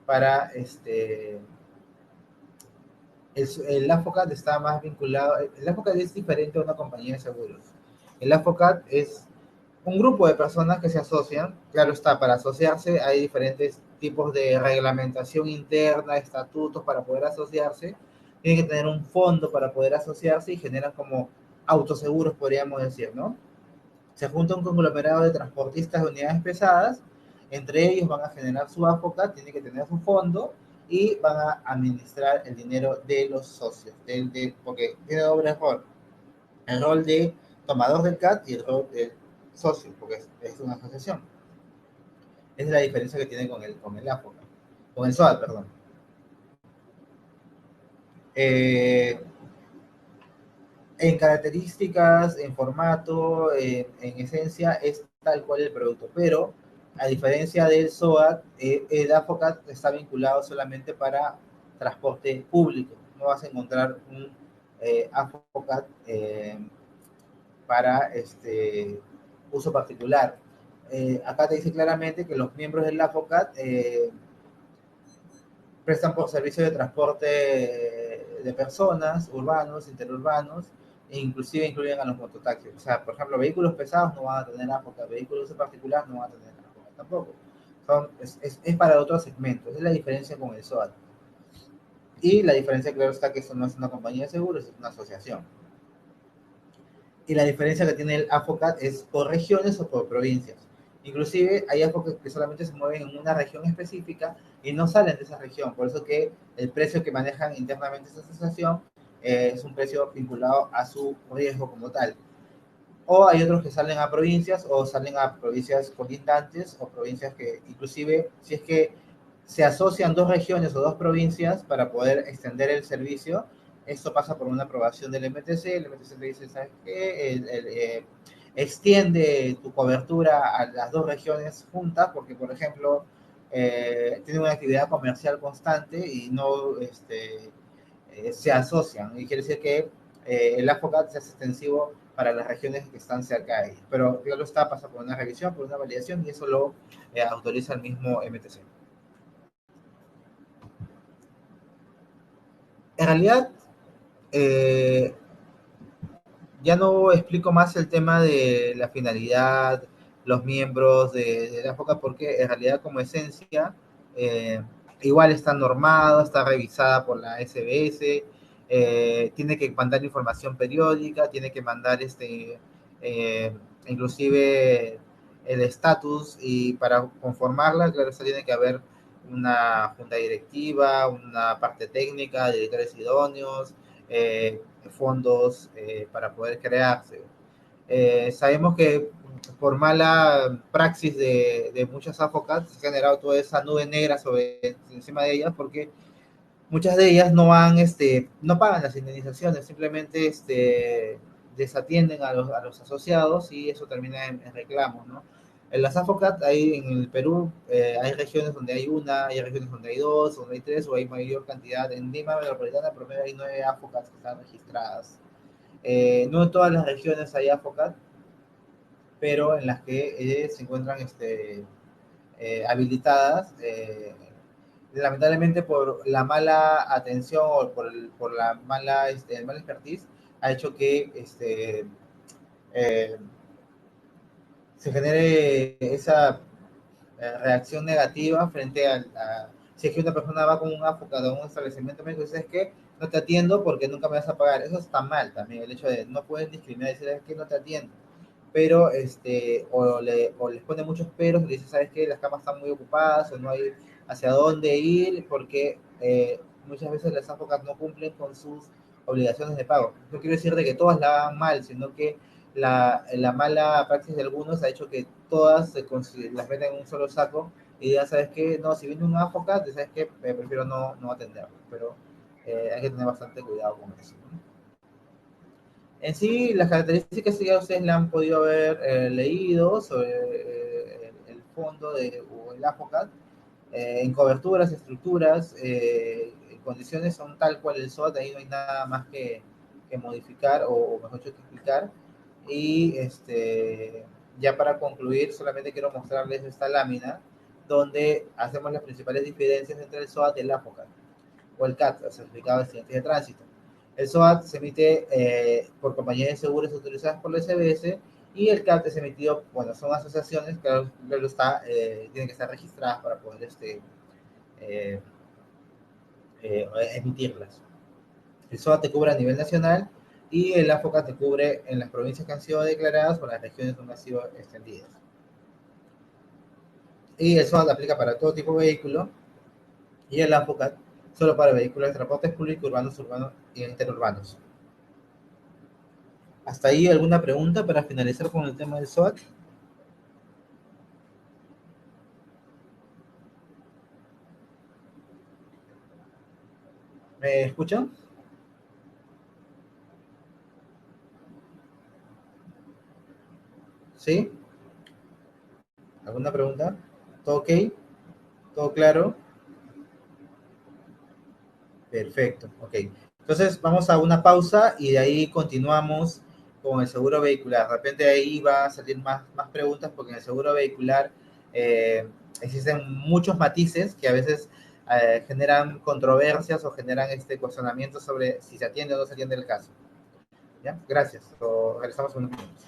para el AFOCAT está más vinculado, el AFOCAT es diferente a una compañía de seguros. El AFOCAT es un grupo de personas que se asocian, claro está, para asociarse hay diferentes tipos de reglamentación interna, estatutos para poder asociarse, tienen que tener un fondo para poder asociarse y generan como autoseguros, podríamos decir, ¿no? Se junta un conglomerado de transportistas de unidades pesadas, entre ellos van a generar su AFOCA, tiene que tener su fondo y van a administrar el dinero de los socios, porque tiene doble rol, el rol de tomador del CAT y el rol de socio, porque es una asociación. Esa es la diferencia que tiene con el AFOCA, con el SOAT, perdón. Eh, en características, en formato, en esencia, es tal cual el producto, pero a diferencia del SOAT, el AFOCAT está vinculado solamente para transporte público. No vas a encontrar un AFOCAT para uso particular. Acá te dice claramente que los miembros del AFOCAT prestan por servicio de transporte de personas, urbanos, interurbanos, e inclusive incluyen a los mototaxis. O sea, por ejemplo, vehículos pesados no van a tener AFOCA, vehículos de particular no van a tener AFOCA tampoco. Es para otros segmentos, es la diferencia con el SOAT. Y la diferencia, claro, está que esto no es una compañía de seguros, es una asociación. Y la diferencia que tiene el AFOCAT es por regiones o por provincias. Inclusive hay AFOCAT que solamente se mueven en una región específica y no salen de esa región. Por eso que el precio que manejan internamente esta asociación es un precio vinculado a su riesgo como tal. O hay otros que salen a provincias o salen a provincias colindantes o provincias que inclusive si es que se asocian dos regiones o dos provincias para poder extender el servicio, esto pasa por una aprobación del MTC, el MTC te dice, ¿sabes qué? Extiende tu cobertura a las dos regiones juntas porque, por ejemplo, tiene una actividad comercial constante y no se asocian. Y quiere decir que el AFOCAT se hace extensivo para las regiones que están cerca de ellos. Pero ya lo está, pasa por una revisión, por una validación y eso lo autoriza el mismo MTC. En realidad, eh, ya no explico más el tema de la finalidad, los miembros de la FOCA, porque en realidad como esencia igual está normada, está revisada por la SBS, tiene que mandar información periódica, tiene que mandar eh, inclusive el estatus y para conformarla, claro, eso tiene que haber una junta directiva, una parte técnica, directores idóneos, fondos para poder crearse. Sabemos que por mala praxis de muchas AFOCAT se ha generado toda esa nube negra encima de ellas porque muchas de ellas no pagan las indemnizaciones, simplemente desatienden a los asociados y eso termina en reclamos, ¿no? En las AFOCAT, hay, en el Perú, hay regiones donde hay una, hay regiones donde hay dos, donde hay tres, o hay mayor cantidad. En Lima Metropolitana, promedio hay 9 AFOCAT que están registradas. No en todas las regiones hay AFOCAT, pero en las que se encuentran habilitadas, lamentablemente por la mala atención o por la mala, el mal expertise, ha hecho que eh, se genere esa reacción negativa frente si es que una persona va con un abogado a un establecimiento médico y dice, es que no te atiendo porque nunca me vas a pagar. Eso está mal también, el hecho de no pueden discriminar y decir, es que no te atiendo. Pero, o les pone muchos peros, le dice, sabes que las camas están muy ocupadas o no hay hacia dónde ir porque muchas veces las AFOCAS no cumplen con sus obligaciones de pago. No quiero decir de que todas la hagan mal, sino que la mala praxis de algunos ha hecho que todas las meten en un solo saco y ya sabes que, no, si viene un AFOCAT, sabes que prefiero no atenderlo, pero hay que tener bastante cuidado con eso, ¿no? En sí, las características que ya ustedes le han podido haber leído sobre el fondo o el AFOCAT, en coberturas, estructuras, condiciones son tal cual el SOAT, ahí no hay nada más que modificar o mejor dicho que explicar. Y ya para concluir, solamente quiero mostrarles esta lámina donde hacemos las principales diferencias entre el SOAT y el AFOCAT o el CAT, el certificado de accidentes de tránsito. El SOAT se emite por compañías de seguros autorizadas por la SBS y el CAT es emitido, bueno, son asociaciones que luego tienen que estar registradas para poder eh, emitirlas. El SOAT te cubre a nivel nacional y el AFOCA te cubre en las provincias que han sido declaradas o las regiones donde han sido extendidas. Y el SOAT aplica para todo tipo de vehículo y el AFOCA solo para vehículos de transporte público, urbanos, urbanos y interurbanos. ¿Hasta ahí alguna pregunta para finalizar con el tema del SOAT? ¿Me escuchan? ¿Sí? ¿Alguna pregunta? ¿Todo ok? ¿Todo claro? Perfecto, ok. Entonces vamos a una pausa y de ahí continuamos con el seguro vehicular. De repente ahí va a salir más preguntas porque en el seguro vehicular eh, existen muchos matices que a veces generan controversias o generan cuestionamientos sobre si se atiende o no se atiende el caso. ¿Ya? Gracias. Regresamos unos minutos.